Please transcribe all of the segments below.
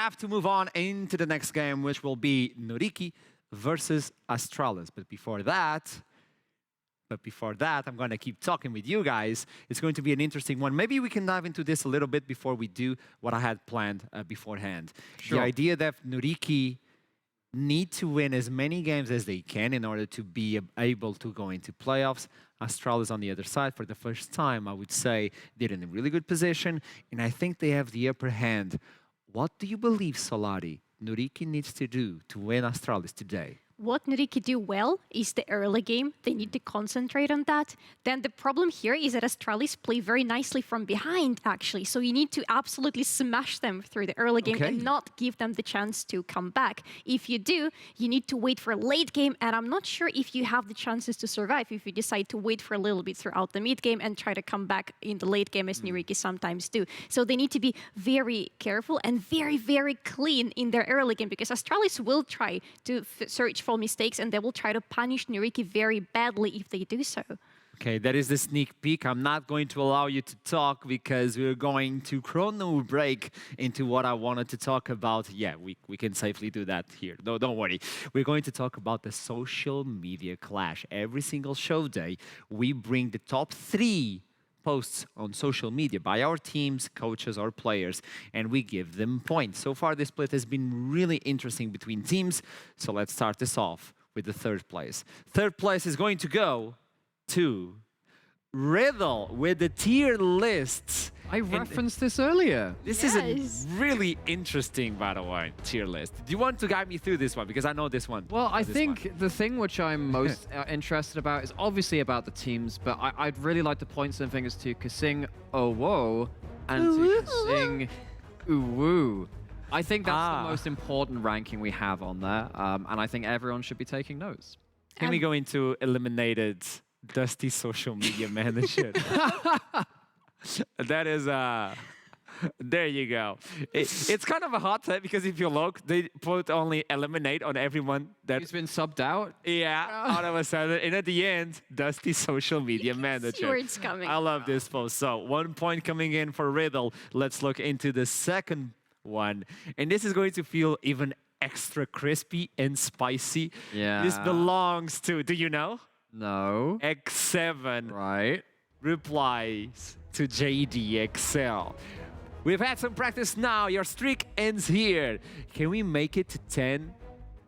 have to move on into the next game, which will be NYYRIKKI versus Astralis. But before that, I'm going to keep talking with you guys. It's going to be an interesting one. Maybe we can dive into this a little bit before we do what I had planned beforehand. Sure. The idea that NYYRIKKI need to win as many games as they can in order to be able to go into playoffs. Astralis on the other side, for the first time, I would say, they're in a really good position, and I think they have the upper hand. What do you believe, Solari, NYYRIKKI needs to do to win Astralis today? What NYYRIKKI do well is the early game. They need to concentrate on that. Then the problem here is that Astralis play very nicely from behind, actually. So you need to absolutely smash them through the early game and not give them the chance to come back. If you do, you need to wait for a late game. And I'm not sure if you have the chances to survive if you decide to wait for a little bit throughout the mid game and try to come back in the late game, as NYYRIKKI sometimes do. So they need to be very careful and very, very clean in their early game, because Astralis will try to search for mistakes, and they will try to punish NYYRIKKI very badly if they do so. Okay, that is the sneak peek. I'm not going to allow you to talk because we're going to chrono break into what I wanted to talk about. Yeah, we can safely do that here. No, don't worry. We're going to talk about the social media clash. Every single show day, we bring the top 3 posts on social media by our teams, coaches, or players, and we give them points. So far, this split has been really interesting between teams, so let's start this off with the third place. Third place is going to go to Riddle with the tier lists. I referenced this earlier. This is a really interesting, by the way, tier list. Do you want to guide me through this one? Because I know this one. Well, I think the thing which I'm most interested about is obviously about the teams, but I'd really like to point some fingers to Kasing Owo and to Kasing Uwu. I think that's the most important ranking we have on there, and I think everyone should be taking notes. Can we go into eliminated Dusty social media manager? That is, there you go. It's kind of a hot take because if you look, they put only eliminate on everyone that... He's been subbed out? Yeah, all of a sudden. And at the end, Dusty social media manager. See where it's coming. I love this post. So 1 point coming in for Riddle. Let's look into the second one. And this is going to feel even extra crispy and spicy. Yeah. This belongs to, do you know? No. X7. Right. Replies to JDXL. We've had some practice now. Your streak ends here. Can we make it to 10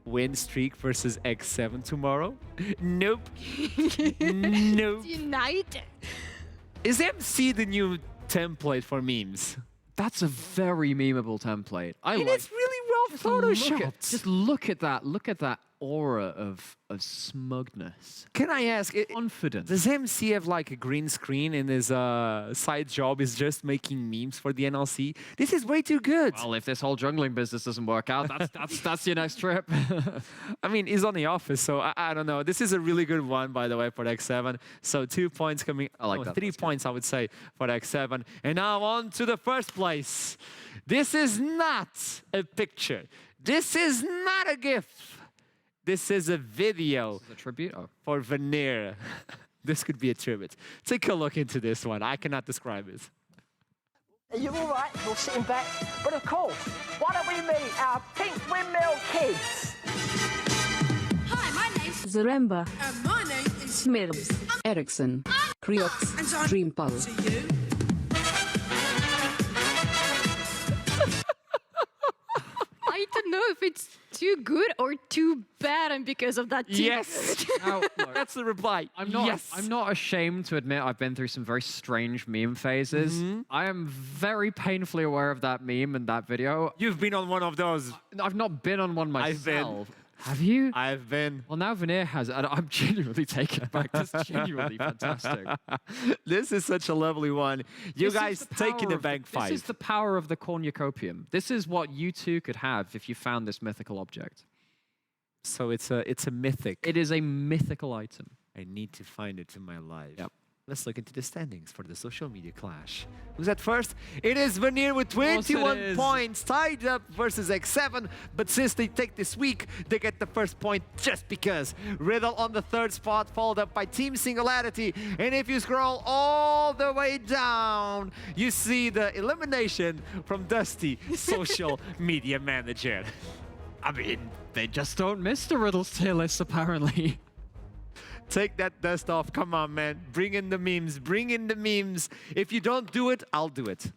win streak versus X7 tomorrow? Nope. Nope. Unite. Is MC the new template for memes? That's a very memeable template. It's really well photoshopped. Just look at that. Look at that aura of smugness. Can I ask, Confidence. does MC have like a green screen and his side job is just making memes for the NLC? This is way too good. Well, if this whole jungling business doesn't work out, that's your next trip. I mean, he's on the office, so I don't know. This is a really good one, by the way, for X7. So 2 points coming. I like that. 3 points, I would say, for X7. And now on to the first place. This is not a picture. This is not a GIF. This is a video. This is a tribute? Oh. For Veneer. This could be a tribute. Take a look into this one. I cannot describe it. Are you all right? You're sitting back? But of course, why don't we meet our Pink Windmill kids? Hi, my name's Zaremba, and my name is Smirbs, Ericsson, Creox, and so Dreampulse. to you. I don't know if it's too good or too bad, and because of that, too Yes. Now, look, That's the reply. I'm not, yes. I'm not ashamed to admit I've been through some very strange meme phases. I am very painfully aware of that meme and that video. You've been on one of those. I've not been on one I've been. myself. Have you? I've been. Well, now Veneer has, and I'm genuinely taken back. This is genuinely fantastic. This is such a lovely one. You This is guys the taking power the of bank 5. This is the power of the cornucopium. This is what you two could have if you found this mythical object. So it's a mythic. It is a mythical item. I need to find it in my life. Yep. Let's look into the standings for the social media clash. Who's at first? It is Veneer with course it 21 is. points, tied up versus X7. But since they take this week, they get the first point just because. Riddle on the third spot, followed up by Team Singularity. And if you scroll all the way down, you see the elimination from Dusty, social media manager. I mean, they just don't miss the Riddles tier list, apparently. Take that dust off. Come on, man. Bring in the memes. Bring in the memes. If you don't do it, I'll do it.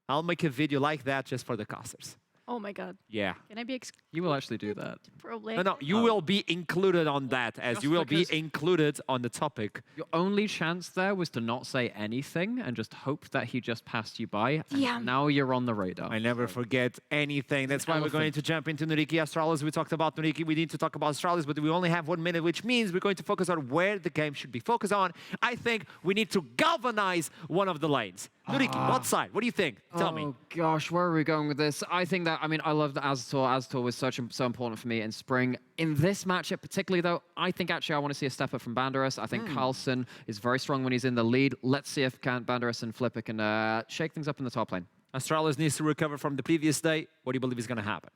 I'll make a video like that just for the casters. Oh my god. Yeah. Can I be You will actually do that. probably? No, you will be included on that, as Just you will be because- included on the topic. Your only chance there was to not say anything and just hope that he just passed you by. And Yeah. now you're on the radar. I never forget anything. That's why we're going elephant. to jump into NYYRIKKI Astralis. We talked about NYYRIKKI. We need to talk about Astralis, but we only have 1 minute, which means we're going to focus on where the game should be focused on. I think we need to galvanize one of the lanes. NYYRIKKI, what side? What do you think? Tell me. Oh gosh, where are we going with this? I think that, I mean, I love the Aztor. Aztor was so important for me in spring. In this matchup particularly, though, I think actually I want to see a step up from Banderas. I think Carlson is very strong when he's in the lead. Let's see if Banderas and Flipper can shake things up in the top lane. Astralis needs to recover from the previous day. What do you believe is going to happen?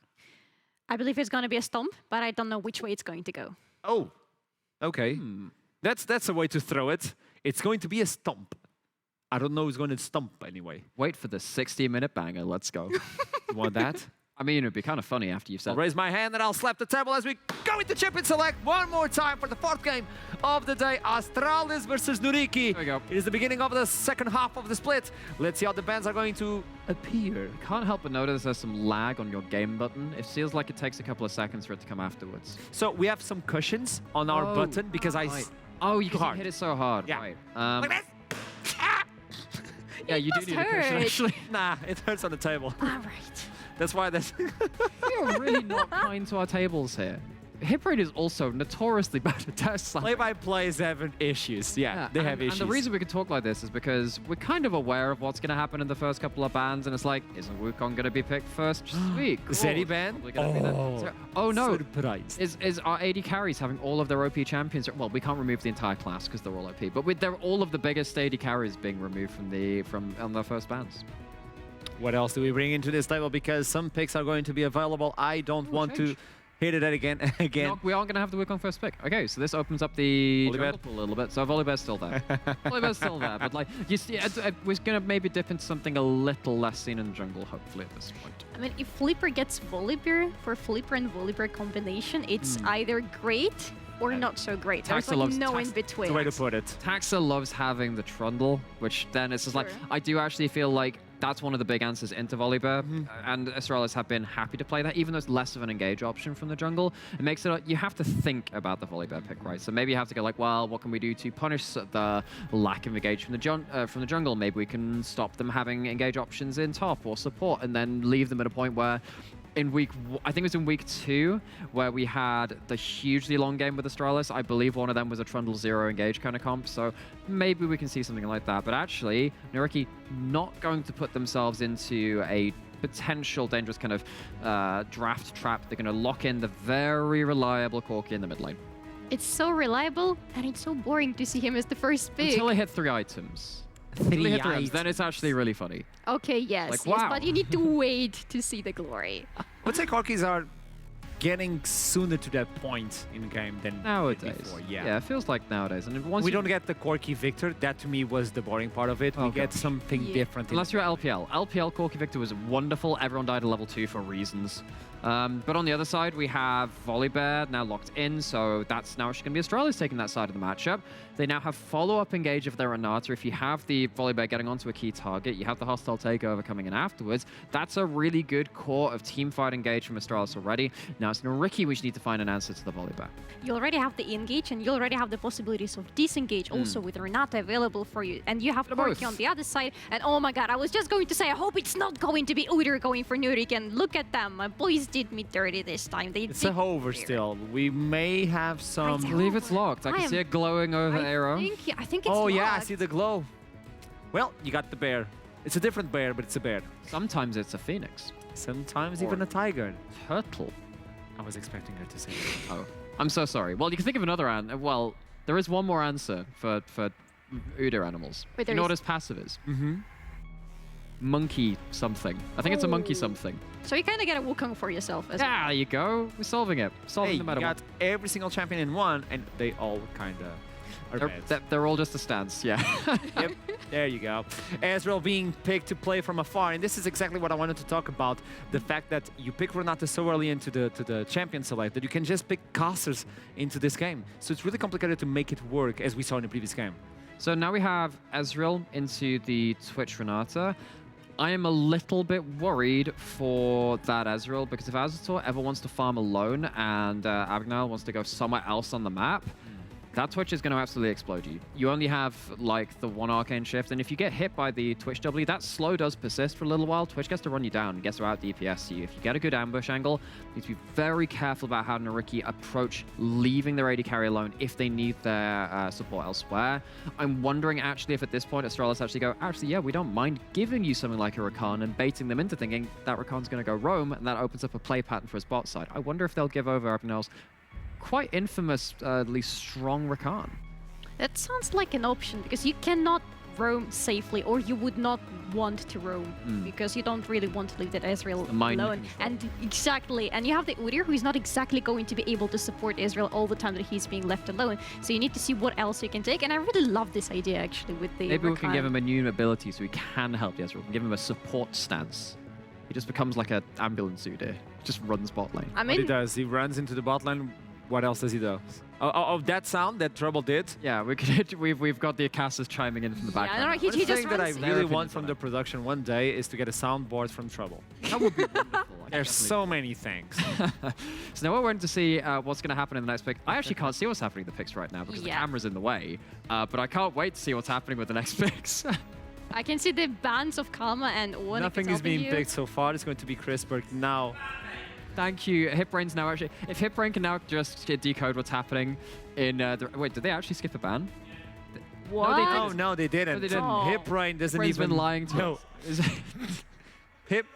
I believe it's going to be a stomp, but I don't know which way it's going to go. Oh, okay. That's a way to throw it. It's going to be a stomp. I don't know who's going to stomp anyway. Wait for the 60-minute banger. Let's go. You want that? I mean, it'd be kind of funny after you've said I'll raise my hand and I'll slap the table as we go into chip and select one more time for the fourth game of the day. Astralis versus NYYRIKKI. There we go. It is the beginning of the second half of the split. Let's see how the bands are going to appear. Can't help but notice there's some lag on your game button. It feels like it takes a couple of seconds for it to come afterwards. So we have some cushions on our button because Right. Oh, you hard. can hit it so hard. Yeah. Right. Like this. Yeah, you do must need a cushion, hurt. actually. Nah, it hurts on the table. All right. That's why that's... You're really not kind to our tables here. Hit rate is also notoriously bad at test slam. Play-by-play is having issues. Yeah, they have issues. And the reason we can talk like this is because we're kind of aware of what's going to happen in the first couple of bans, and it's like, isn't Wukong going to be picked first this week? Zeri ban? Probably gonna be the- oh no! Surprise. Is our AD carries having all of their OP champions? Well, we can't remove the entire class because they're all OP, but with all of the biggest AD carries being removed from on their first bans. What else do we bring into this table? Because some picks are going to be available. I don't want to change. hit it again. We aren't going to have the Wukong first pick. Okay, so this opens up the Volibear. jungle pool a little bit. So Volibear's still there. Volibear's still there, but like, you see, we're going to maybe dip into something a little less seen in the jungle, hopefully, at this point. I mean, if Flipper gets Volibear, for Flipper and Volibear combination, it's either great or not so great. There's Taxa like loves no in That's between. the way to put it. Taxa loves having the Trundle, which then it's just like, Sure. I do actually feel like that's one of the big answers into Volibear, and Astralis have been happy to play that, even though it's less of an engage option from the jungle. It makes it, you have to think about the Volibear pick, right? So maybe you have to go like, well, what can we do to punish the lack of engage from the jungle? Maybe we can stop them having engage options in top or support, and then leave them at a point where in I think it was in week 2, where we had the hugely long game with Astralis. I believe one of them was a Trundle 0 engage kind of comp, so maybe we can see something like that. But actually, NYYRIKKI not going to put themselves into a potential dangerous kind of draft trap. They're going to lock in the very reliable Corki in the mid lane. It's so reliable, and it's so boring to see him as the first pick. Until they hit 3 items. Until they hit 3 items, then it's actually really funny. Okay, yes, Like, yes, wow. but you need to wait to see the glory. I'd say Corkis are getting sooner to that point in the game than Nowadays. before. Yeah. It feels like nowadays. And once We you- don't get the Corki Victor. That to me was the boring part of it. Oh, we get gosh. something Yeah. different. Unless you're at LPL. LPL Corki Victor was wonderful. Everyone died at level 2 for reasons. But on the other side, we have Volibear now locked in, so that's now actually going to be Astralis taking that side of the matchup. They now have follow-up engage of their Renata. If you have the Volibear getting onto a key target, you have the hostile takeover coming in afterwards. That's a really good core of teamfight engage from Astralis already. Now it's NYYRIKKI which need to find an answer to the Volibear. You already have the engage, and you already have the possibilities of disengage also with Renata available for you. And you have Both. Corki on the other side. And oh my god, I was just going to say, I hope it's not going to be Udyr going for NYYRIKKI. And look at them, my boys did me dirty this time. They It's did a hover clear. still. We may have I some... believe It's locked. I can am- see it glowing over Aero. I think it's Oh yeah, I locked. see the glow. Well, you got the bear. It's a different bear, but it's a bear. Sometimes it's a phoenix. Sometimes Or- even a tiger. Turtle. I was expecting her to say. Oh, I'm so sorry. Well, you can think of another answer. Well, there is one more answer for Uda animals. Wait, You know there what is- his passive is? Monkey something. I think it's a monkey Oh. something. So you kind of get a Wukong for yourself as well. Yeah, there you go. We're solving it. Solving Hey, the you meta. got every single champion in one, and they all kind of are bad. They're all just a stance, yeah. Yep, there you go. Ezreal being picked to play from afar, and this is exactly what I wanted to talk about. The fact that you pick Renata so early into the champion select that you can just pick casters into this game. So it's really complicated to make it work, as we saw in the previous game. So now we have Ezreal into the Twitch Renata. I am a little bit worried for that Ezreal, because if Azure ever wants to farm alone and Abagnale wants to go somewhere else on the map, that Twitch is going to absolutely explode you. You only have like the one arcane shift, and if you get hit by the Twitch W, that slow does persist for a little while. Twitch gets to run you down and gets to out DPS you. If you get a good ambush angle, you need to be very careful about how NYYRIKKI approach leaving their AD carry alone if they need their support elsewhere. I'm wondering actually if at this point Astralis actually go, actually, yeah, we don't mind giving you something like a Rakan and baiting them into thinking that Rakan's going to go roam, and that opens up a play pattern for his bot side. I wonder if they'll give over Abagnale's quite infamously strong Rakan. That sounds like an option because you cannot roam safely, or you would not want to roam because you don't really want to leave that Ezreal mind alone. control. And exactly, and you have the Udyr who is not exactly going to be able to support Ezreal all the time that he's being left alone. So you need to see what else you can take. And I really love this idea actually with the Maybe we can Rakan. give him a new ability so he can help Ezreal. We can give him a support stance. He just becomes like an ambulance Udyr. Just runs bot lane. I What he mean, does, he runs into the bot lane. What else does he do? Oh, that sound that Trouble did. Yeah, we could, we've got the Acastas chiming in from the Yeah, I background. don't know, now. he One just thing that I runs- really Their want opinions from on the it. production one day is to get a soundboard from Trouble. That would be wonderful. There's so many things. So now we're waiting to see what's going to happen in the next pick. I actually can't see what's happening in the picks right now because the Yeah. camera's in the way. But I can't wait to see what's happening with the next picks. I can see the bands of Karma and Onik Nothing is being picked so far. It's going to be Chrisberg now. Thank you. Hipbrain's now actually... If Hipbrain can now just decode what's happening in... Wait, did they actually skip a ban? What? No, they Oh, didn't. no, they didn't. No, they didn't. Oh. Hip Brain doesn't Hipbrain's even... been lying to No. us. Hip...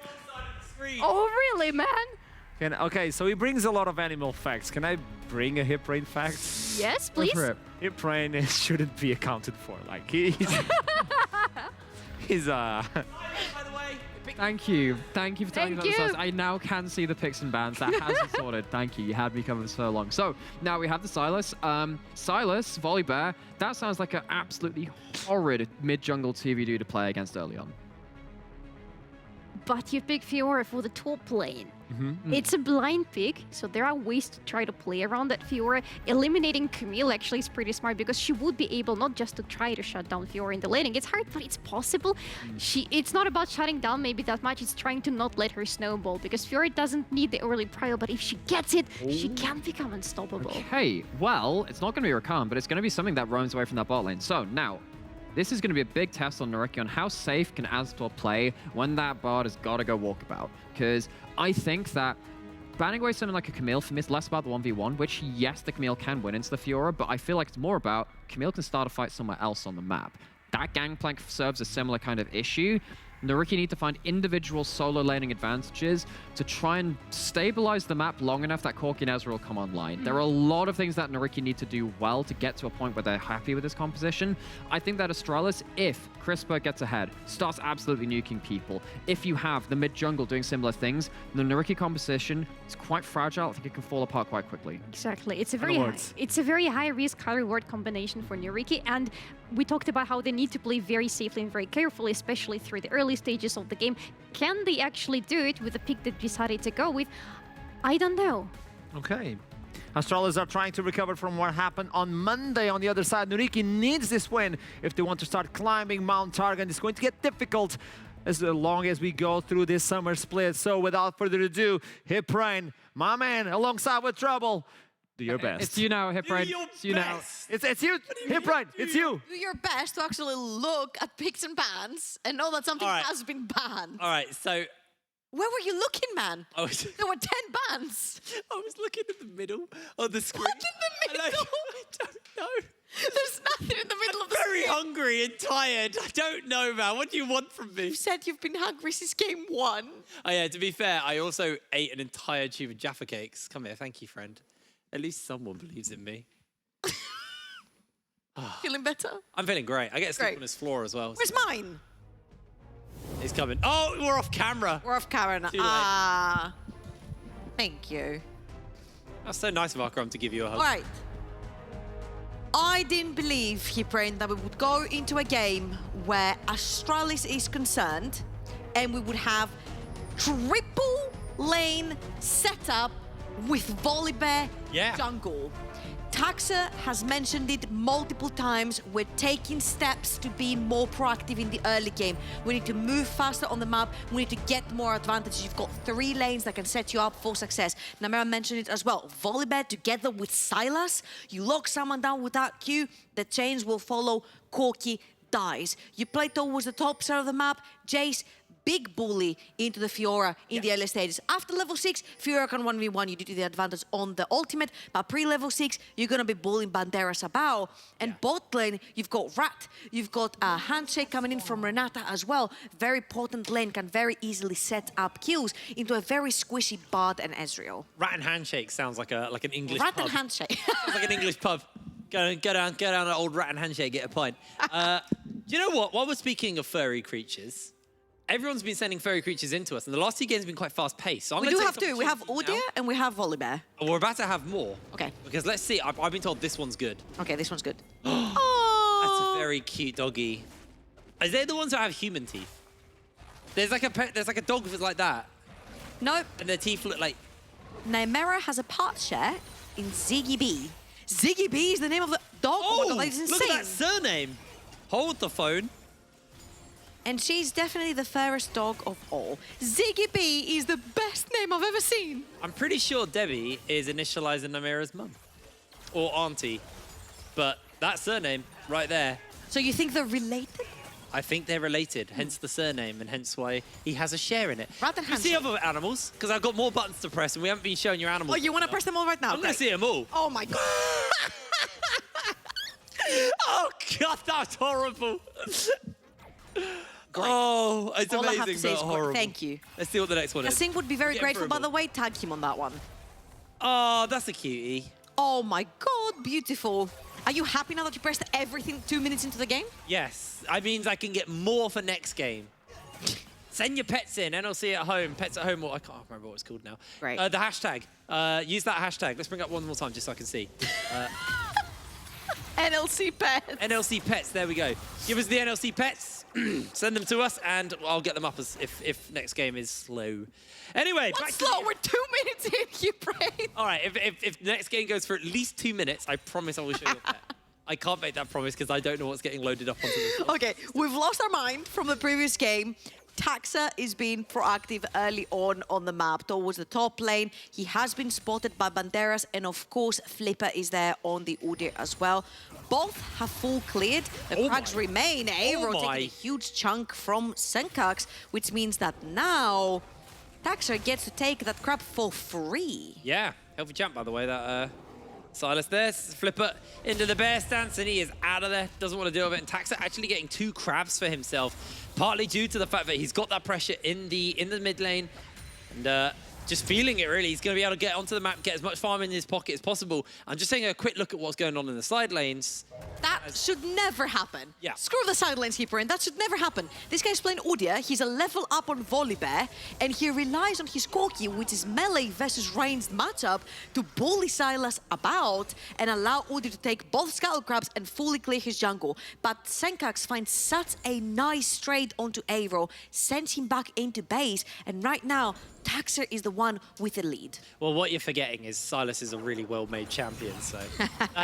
Oh, really, man? Okay, so he brings a lot of animal facts. Can I bring a Hip Brain fact? Yes, Go please. for it. Hip Brain shouldn't be accounted for. Like, he's... he's, Thank you. Thank you for telling me Thank about the you. size. I now can see the picks and bans. That has been sorted. Thank you. You had me covered for so long. So now we have the Silas. Silas, Volibear, that sounds like an absolutely horrid mid-jungle TVD to play against early on. But you pick Fiora for the top lane. Mm-hmm. It's a blind pick, so there are ways to try to play around that Fiora. Eliminating Camille actually is pretty smart because she would be able not just to try to shut down Fiora in the laning. It's hard, but it's possible. It's not about shutting down maybe that much. It's trying to not let her snowball because Fiora doesn't need the early prio, but if she gets it, she can become unstoppable. Okay, well, it's not going to be Rakan, but it's going to be something that roams away from that bot lane. So now, this is going to be a big test on NYYRIKKI on how safe can Aztor play when that bot has got to go walkabout. Because I think that banning away something like a Camille for me is less about the 1v1, which, yes, the Camille can win into the Fiora, but I feel like it's more about Camille can start a fight somewhere else on the map. That gangplank serves a similar kind of issue. NYYRIKKI need to find individual solo laning advantages to try and stabilize the map long enough that Corki and Ezreal will come online. There are a lot of things that NYYRIKKI need to do well to get to a point where they're happy with this composition. I think that Astralis, if Chrisberg gets ahead, starts absolutely nuking people. If you have the mid-jungle doing similar things, the NYYRIKKI composition is quite fragile. I think it can fall apart quite quickly. Exactly. It's a words. very high risk, high reward combination for NYYRIKKI, and we talked about how they need to play very safely and very carefully, especially through the early stages of the game. Can they actually do it with the pick that decided to go with? I don't know. Okay. Astralis are trying to recover from what happened on Monday on the other side. NYYRIKKI needs this win if they want to start climbing Mount Targon. It's going to get difficult as long as we go through this summer split. So without further ado, Hipbrain, my man, alongside with Trouble, do your best. It's you now, Hipbrain. It's you now. It's you, Hipbrain, it's you. Do your best to actually look at picks and bans and know that something All right. has been banned. All right, so Where were you looking, man? I was, There were 10 bans. I was looking at the middle of the screen. What in the and middle? I don't know. There's nothing in the middle of the Very screen. hungry and tired. I don't know, man. What do you want from me? You said you've been hungry since game 1. Oh yeah, to be fair, I also ate an entire tube of Jaffa cakes. Come here, thank you, friend. At least someone believes in me. Feeling better? I'm feeling great. I get to sleep Great. on his floor as well. Where's mine? He's coming. Oh, we're off camera. We're off camera now. Too late. Ah. Thank you. That's so nice of Akram to give you a hug. All right. I didn't believe, Hiprain, that we would go into a game where Astralis is concerned and we would have triple lane setup with Volibear Yeah. jungle. Taxa has mentioned it multiple times. We're taking steps to be more proactive in the early game. We need to move faster on the map. We need to get more advantages. You've got 3 lanes that can set you up for success. Namera mentioned it as well. Volibear together with Silas. You lock someone down with that Q, the chains will follow. Corki dies. You play towards the top side of the map. Jace, big bully into the Fiora in the early stages. After level 6, Fiora can 1v1 you due to the advantage on the ultimate, but pre-level 6, you're gonna be bullying Banderas about. And bot lane, you've got Rat, you've got a handshake coming in from Renata as well. Very potent lane, can very easily set up kills into a very squishy Bard and Ezreal. Rat and handshake sounds like an English Rat pub. and handshake. Sounds like an English pub. Go down an old rat and handshake, get a pint. Do you know what? While we're speaking of furry creatures, everyone's been sending furry creatures into us, and the last 2 games have been quite fast-paced. So We do have 2. We have Udyr and we have Volibear. We're about to have more. Okay. Because let's see. I've been told this one's good. Okay, this one's good. That's Oh, a very cute doggy. Is they the ones that have human teeth? There's like a pet. There's like a dog that's like that, nope. and their teeth look like. Nymera has a part share in Ziggy B. Ziggy B is the name of the dog. Oh, my God, that is insane. Look at that surname. Hold the phone. And she's definitely the fairest dog of all. Ziggy B is the best name I've ever seen. I'm pretty sure Debbie is initializing Namira's mum or auntie, but that surname right there. So you think they're related? I think they're related, hence the surname, and hence why he has a share in it. Rat and You see handshake. other animals? Because I've got more buttons to press, and we haven't been showing your animals. Oh, you want to press them all right now? I'm going Great. to see them all. Oh my God. Oh, God, that's horrible. Oh, it's All I amazing, have to say but is horrible. thank you. Let's see what the next one is. Kasing would be very Get grateful, by verbal. the way. Tag him on that one. Oh, that's a cutie. Oh my God, beautiful. Are you happy now that you pressed everything 2 minutes into the game? Yes, that means I can get more for next game. Send your pets in, NLC at home, pets at home, or I can't remember what it's called now. Great. The hashtag, use that hashtag. Let's bring it up one more time just so I can see. NLC pets. NLC pets, there we go. Give us the NLC pets, send them to us, and I'll get them up as if next game is slow. Anyway, back What's to slow? the- We're 2 minutes in, you brain. All right, if the next game goes for at least 2 minutes, I promise I will show you a pet. I can't make that promise because I don't know what's getting loaded up onto this. Okay, we've lost our mind from the previous game. Taxa is being proactive early on the map towards the top lane. He has been spotted by Banderas, and of course, Flipper is there on the Udyr as well. Both have full cleared. The Krags remain. Aero my. taking a huge chunk from Senkax, which means that now Taxa gets to take that crab for free. Yeah, healthy champ, by the way, that Silas there. Flipper into the bear stance, and he is out of there. Doesn't want to deal with it. And Taxa actually getting 2 crabs for himself, partly due to the fact that he's got that pressure in the mid lane. And just feeling it, really. He's going to be able to get onto the map, get as much farm in his pocket as possible. I'm just taking a quick look at what's going on in the side lanes. That should never happen. Yeah. Screw the side lanes keeper in. That should never happen. This guy's playing Udyr. He's a level up on Volibear, and he relies on his Corki, which is melee versus ranged matchup, to bully Silas about and allow Udyr to take both Scuttle Crabs and fully clear his jungle. But Senkax finds such a nice trade onto Aero, sends him back into base, and right now, Taxer is the one with the lead. Well, what you're forgetting is Silas is a really well-made champion, so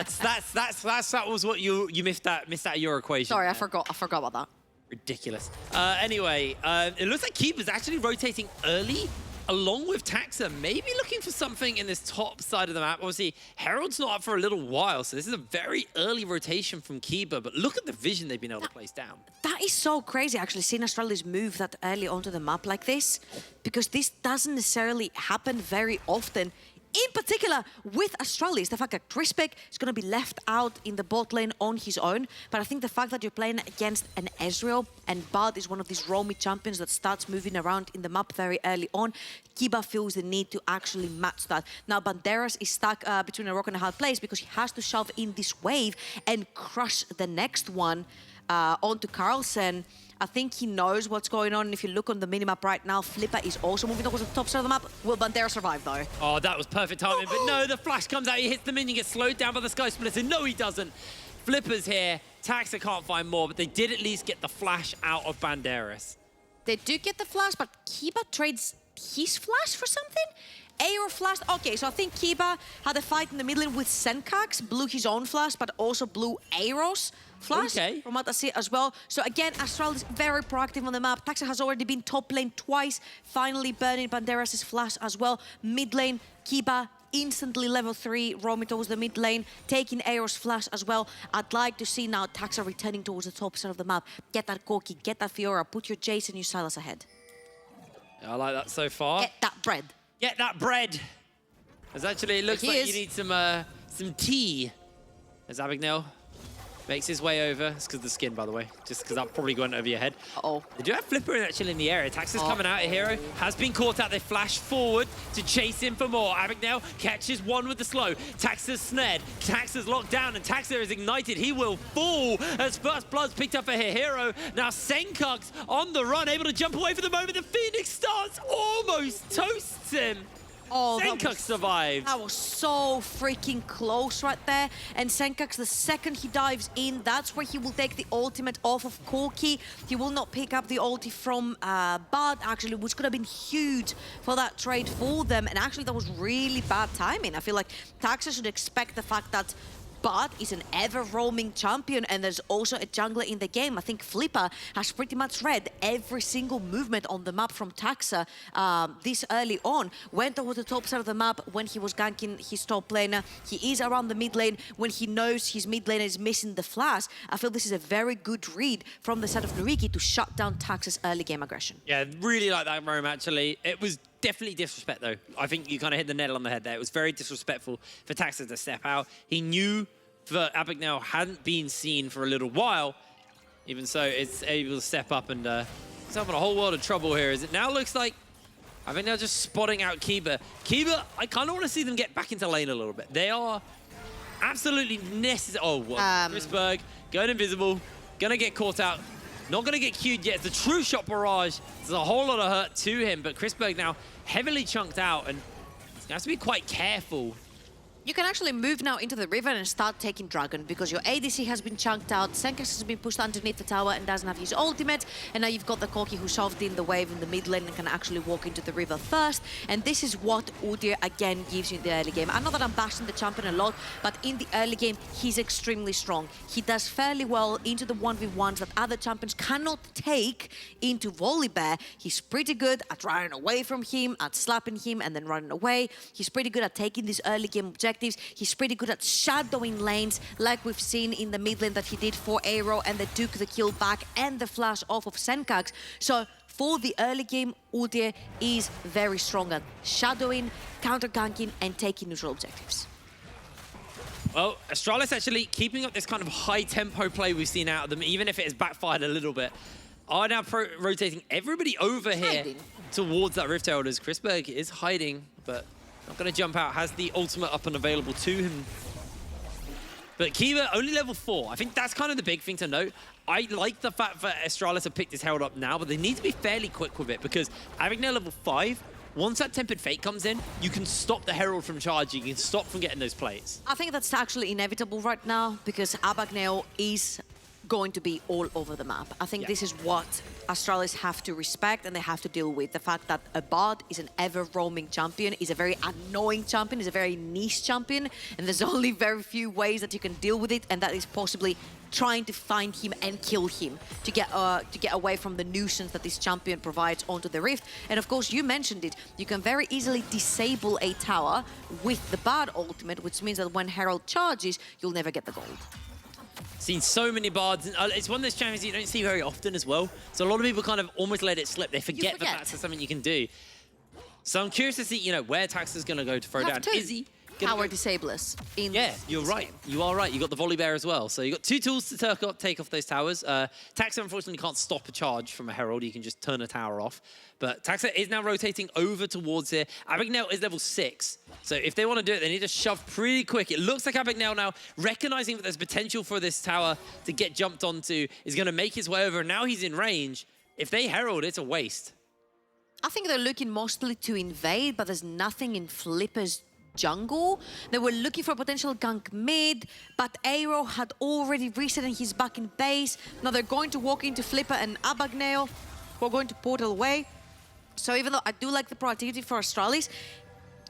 that was what you missed out of your equation. Sorry, I there. forgot about that. Ridiculous. Anyway, it looks like Keeper's actually rotating early, along with Taxa, maybe looking for something in this top side of the map. Obviously, Herald's not up for a little while, so this is a very early rotation from Keeper, but look at the vision they've been able to place down. That is so crazy, actually, seeing Astralis move that early onto the map like this, because this doesn't necessarily happen very often in particular with Astralis, the fact that Crispek is going to be left out in the bot lane on his own. But I think the fact that you're playing against an Ezreal and Bard is one of these roamy champions that starts moving around in the map very early on, Kiba feels the need to actually match that. Now, Banderas is stuck between a rock and a hard place because he has to shove in this wave and crush the next one onto Carlsen. I think he knows what's going on. If you look on the minimap right now, Flipper is also moving towards the top side of the map. Will Bandera survive, though? Oh, that was perfect timing. But no, the flash comes out. He hits the minion, gets slowed down by the Sky Splitter. No, he doesn't. Flipper's here. Taxa can't find more, but they did at least get the flash out of Banderas. They do get the flash, but Kiba trades his flash for something? Aero flash. Okay, so I think Kiba had a fight in the middle lane with Senkax, blew his own flash, but also blew Aero's flash from what I see as well. So again, Astralis very proactive on the map. Taxa has already been top lane twice, finally burning Banderas' flash as well. Mid lane, Kiba instantly level 3, roaming towards the mid lane, taking Aero's flash as well. I'd like to see now Taxa returning towards the top side of the map. Get that Corki, get that Fiora, put your Jace and your Silas ahead. I like that so far. Get that bread. Get that bread. As actually, it looks like you need some tea. As Abigail makes his way over. It's because of the skin, by the way. Just because that probably went over your head. Uh-oh. They do have Flipper actually in the area. Taxa's coming out of Hero. Has been caught out. They flash forward to chase him for more. Abigail catches one with the slow. Taxa's snared. Taxa's locked down, and Taxa is ignited. He will fall as first blood's picked up for Hero. Now Senkux on the run, able to jump away for the moment. The Phoenix starts almost toasts him. Oh, Senkux survived. That was so freaking close right there. And Senkux, the second he dives in, that's where he will take the ultimate off of Corki. He will not pick up the ulti from Bard, actually, which could have been huge for that trade for them. And actually, that was really bad timing. I feel like Taxa should expect the fact that Bard is an ever-roaming champion, and there's also a jungler in the game. I think Flipper has pretty much read every single movement on the map from Taxa this early on. Went over the top side of the map when he was ganking his top laner. He is around the mid lane when he knows his mid laner is missing the flash. I feel this is a very good read from the side of NYYRIKKI to shut down Taxa's early game aggression. Yeah, really like that roam, actually. It was definitely disrespect, though. I think you kind of hit the nail on the head there. It was very disrespectful for Taxa to step out. He knew that Abigail hadn't been seen for a little while. Even so, it's able to step up and he's having a whole world of trouble here. As it now looks like Abigail just spotting out Kiba. Kiba, I kind of want to see them get back into lane a little bit. They are absolutely necessary. Oh, what? Chrisberg going invisible, gonna get caught out. Not going to get queued yet. It's a true shot barrage. There's a whole lot of hurt to him, but Chrisberg now heavily chunked out, and he's going to have to be quite careful. You can actually move now into the river and start taking Dragon because your ADC has been chunked out, Senkux has been pushed underneath the tower and doesn't have his ultimate, and now you've got the Corki who shoved in the wave in the mid lane and can actually walk into the river first, and this is what Udyr again gives you in the early game. I know that I'm bashing the champion a lot, but in the early game, he's extremely strong. He does fairly well into the 1v1s that other champions cannot take into Volibear. He's pretty good at running away from him, at slapping him and then running away. He's pretty good at taking these early game objectives. He's pretty good at shadowing lanes, like we've seen in the mid lane that he did for Aero, and they took the kill back and the flash off of Senkax. So for the early game, Udyr is very strong at shadowing, counter-ganking, and taking neutral objectives. Well, Astralis actually keeping up this kind of high-tempo play we've seen out of them, even if it has backfired a little bit, are now rotating everybody over here towards that Rift Herald as Chrisberg is hiding, but not going to jump out, has the ultimate up and available to him. But Kiba, only level 4. I think that's kind of the big thing to note. I like the fact that Astralis have picked his Herald up now, but they need to be fairly quick with it because Abigail level 5, once that Tempered Fate comes in, you can stop the Herald from charging, you can stop from getting those plates. I think that's actually inevitable right now because Abagnale is going to be all over the map. I think this is what Astralis have to respect and they have to deal with. The fact that a Bard is an ever-roaming champion, is a very annoying champion, is a very niche champion, and there's only very few ways that you can deal with it, and that is possibly trying to find him and kill him to get away from the nuisance that this champion provides onto the Rift. And of course, you mentioned it, you can very easily disable a tower with the Bard ultimate, which means that when Herald charges, you'll never get the gold. Seen so many Bards. It's one of those champions you don't see very often as well. So a lot of people kind of almost let it slip. They forget that that's something you can do. So I'm curious to see, you know, where Taxa's going to go to throw You down. have two Is he gonna power go- disablers in Yeah, this you're right. game. You are right. You got the volley bear as well. So you got 2 tools to take off those towers. Taxa unfortunately can't stop a charge from a herald. You can just turn a tower off. But Taxa is now rotating over towards here. Abagnale is level 6. So if they want to do it, they need to shove pretty quick. It looks like Abagnale now, recognizing that there's potential for this tower to get jumped onto, is going to make his way over. And now he's in range. If they herald, it's a waste. I think they're looking mostly to invade, but there's nothing in Flipper's jungle. They were looking for a potential gank mid, but Aero had already reset and he's back in base. Now they're going to walk into Flipper and Abagnale, who are going to portal away. So even though I do like the proactivity for Astralis,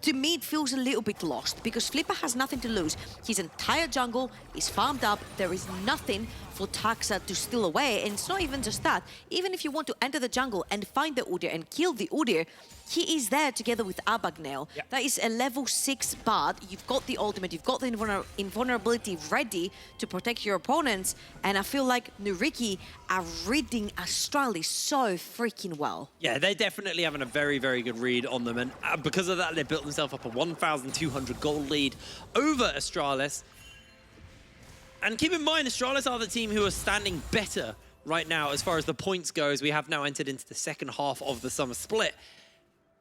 to me it feels a little bit lost because Flipper has nothing to lose. His entire jungle is farmed up. There is nothing for Taxa to steal away. And it's not even just that. Even if you want to enter the jungle and find the Udyr and kill the Udyr, he is there together with Abagnale. Yep. That is a level 6 bard. You've got the ultimate, you've got the invulnerability ready to protect your opponents. And I feel like NYYRIKKI are reading Astralis so freaking well. Yeah, they're definitely having a very, very good read on them. And because of that, they built themselves up a 1,200 gold lead over Astralis. And keep in mind, Astralis are the team who are standing better right now as far as the points go, as we have now entered into the second half of the summer split.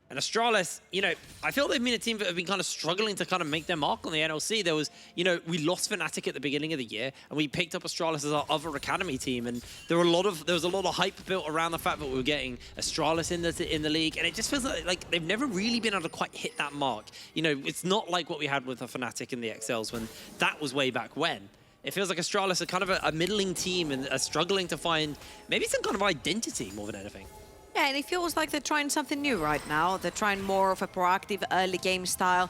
And Astralis, you know, I feel they've been a team that have been kind of struggling to kind of make their mark on the NLC. There was, you know, we lost Fnatic at the beginning of the year, and we picked up Astralis as our other academy team. And there was a lot of hype built around the fact that we were getting Astralis in the league, and it just feels like they've never really been able to quite hit that mark. You know, it's not like what we had with the Fnatic and the XLs when that was way back when. It feels like Astralis are kind of a middling team and are struggling to find maybe some kind of identity more than anything. Yeah, and it feels like they're trying something new right now. They're trying more of a proactive early game style.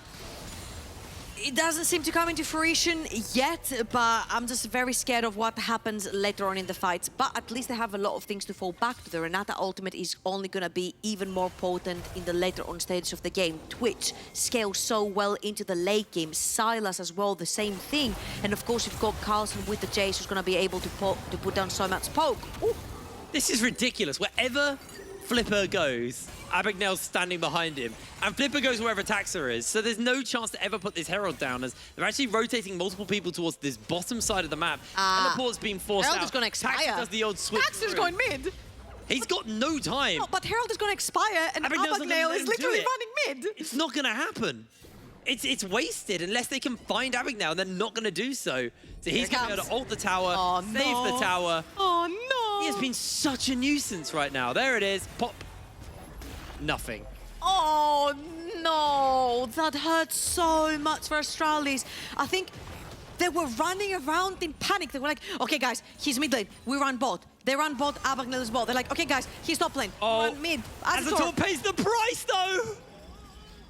It doesn't seem to come into fruition yet, but I'm just very scared of what happens later on in the fights. But at least they have a lot of things to fall back to. The Renata ultimate is only going to be even more potent in the later on stages of the game. Twitch scales so well into the late game. Sylas as well, the same thing. And of course, you've got Carlson with the Jace, who's going to be able to put down so much poke. Ooh. This is ridiculous. Wherever Flipper goes, Abagnale's standing behind him, and Flipper goes wherever Taxa is, so there's no chance to ever put this Herald down, as they're actually rotating multiple people towards this bottom side of the map. Teleport's being forced Herald out. is going to expire. Taxa does the old switch. Taxa's through. going mid. He's got no time. No, but Herald is going to expire, and Abagnale's not gonna Abagnale let is him do literally it. running mid. It's not going to happen. It's wasted unless they can find Abagnale, and they're not going to do so. So he's going to be able to ult the tower, Oh, save no. the tower. Oh no! He has been such a nuisance right now. There it is. Pop. Nothing. Oh no! That hurts so much for Astralis. I think they were running around in panic. They were like, okay guys, he's mid lane, we run bot. They run bot, Abagnale as well. They're like, okay guys, he's top lane, we run mid. Azator pays the price though!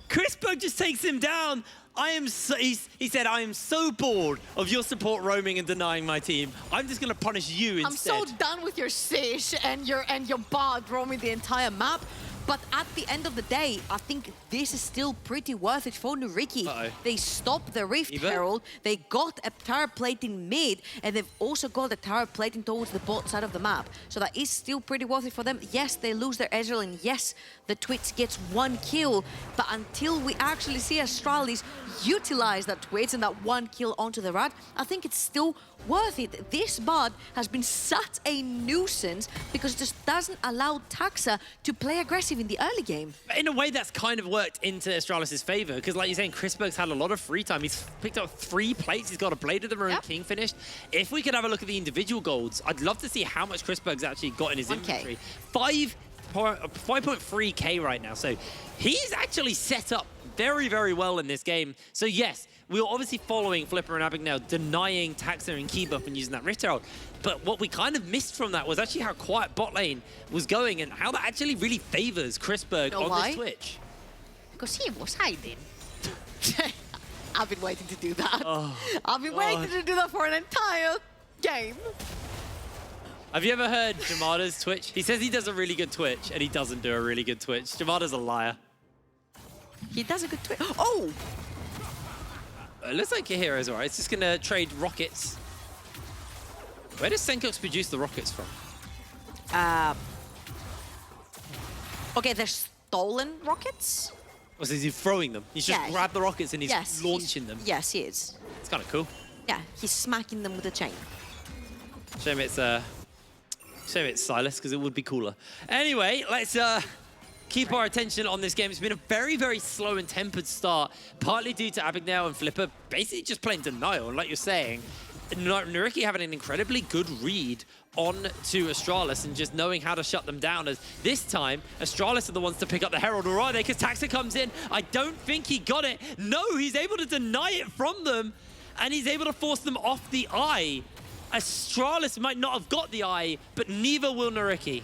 Crispberg just takes him down. He said, I am so bored of your support roaming and denying my team. I'm just gonna punish you instead. I'm so done with your Sish and your bot roaming the entire map. But at the end of the day, I think this is still pretty worth it for NYYRIKKI. Uh-oh. They stopped the Rift Eva? Herald, they got a tower plating mid, and they've also got a tower plating towards the bot side of the map. So that is still pretty worth it for them. Yes, they lose their Ezreal, and yes, the Twitch gets 1 kill, but until we actually see Astralis utilize that Twitch and that 1 kill onto the Rat, I think it's still worth it. This bot has been such a nuisance because it just doesn't allow Taxa to play aggressive in the early game. In a way, that's kind of worked into Astralis' favor, because like you're saying, Crispberg's had a lot of free time. He's picked up 3 plates. He's got a Blade of the Ruined King finished. If we could have a look at the individual golds, I'd love to see how much Crispberg's actually got in his 1K. inventory. 5.3k right now. So he's actually set up very, very well in this game. So yes, we were obviously following Flipper and Abagnale, denying Taxa and Keebup and using that Rift Herald. But what we kind of missed from that was actually how quiet bot lane was going and how that actually really favors Crispberg on this Twitch. Because he was hiding. I've been waiting to do that. I've been waiting to do that for an entire game. Have you ever heard Jamada's Twitch? He says he does a really good Twitch, and he doesn't do a really good Twitch. Jamada's a liar. He does a good Twitch. Oh! It looks like your hero's alright. It's just going to trade rockets. Where does Senkox produce the rockets from? Okay, they're stolen rockets. Or is he throwing them? He's just grabbed the rockets and he's launching them. Yes, he is. It's kind of cool. Yeah, he's smacking them with a chain. Shame it's Silas, because it would be cooler. Anyway, let's keep our attention on this game. It's been a very, very slow and tempered start, partly due to Abigail and Flipper basically just playing denial. And like you're saying, NYYRIKKI having an incredibly good read on to Astralis and just knowing how to shut them down, as this time Astralis are the ones to pick up the Herald, or are they? Because Taxa comes in. I don't think he got it. No, he's able to deny it from them, and he's able to force them off the eye. Astralis might not have got the eye, but neither will NYYRIKKI.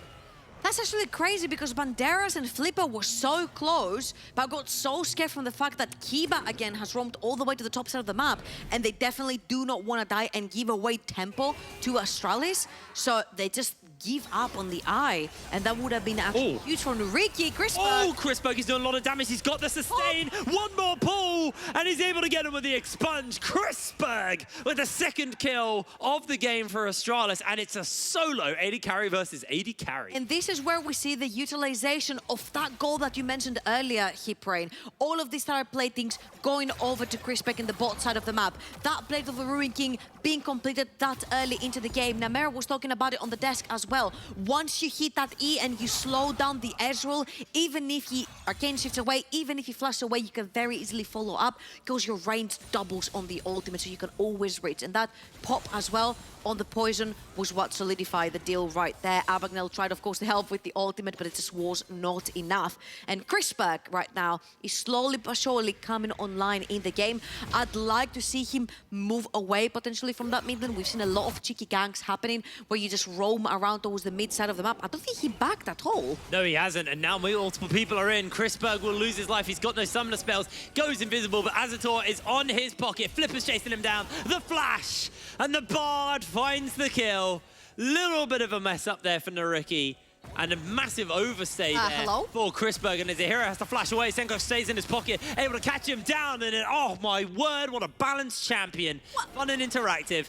That's actually crazy because Banderas and Flipper were so close, but got so scared from the fact that Kiba again has roamed all the way to the top side of the map, and they definitely do not want to die and give away tempo to Astralis, so they just give up on the eye, and that would have been actually huge for NYYRIKKI. Chrisberg. Oh, Chrisberg is doing a lot of damage. He's got the sustain. One more pull, and he's able to get him with the expunge. Chrisberg with the second kill of the game for Astralis, and it's a solo AD carry versus AD carry. And this is where we see the utilization of that goal that you mentioned earlier, Hiprain. All of these star platings going over to Chrisberg in the bot side of the map. That Blade of the Ruin King being completed that early into the game. Namera was talking about it on the desk as well. Once you hit that E and you slow down the Ezreal, even if he arcane shifts away, even if he flashes away, you can very easily follow up because your range doubles on the ultimate, so you can always reach. And that pop as well on the poison was what solidified the deal right there. Abagnale tried, of course, to help with the ultimate, but it just was not enough. And Chrisberg right now is slowly but surely coming online in the game. I'd like to see him move away potentially from that mid lane. We've seen a lot of cheeky ganks happening where you just roam around towards the mid side of the map. I don't think he backed at all. No, he hasn't, and now multiple people are in. Chrisberg will lose his life. He's got no summoner spells, goes invisible, but Azator is on his pocket. Flipper's chasing him down. The flash, and the Bard finds the kill. Little bit of a mess up there for NYYRIKKI, and a massive overstay there for Chrisberg, and as the hero has to flash away, Senko stays in his pocket, able to catch him down, and then, oh my word, what a balanced champion. Fun and interactive.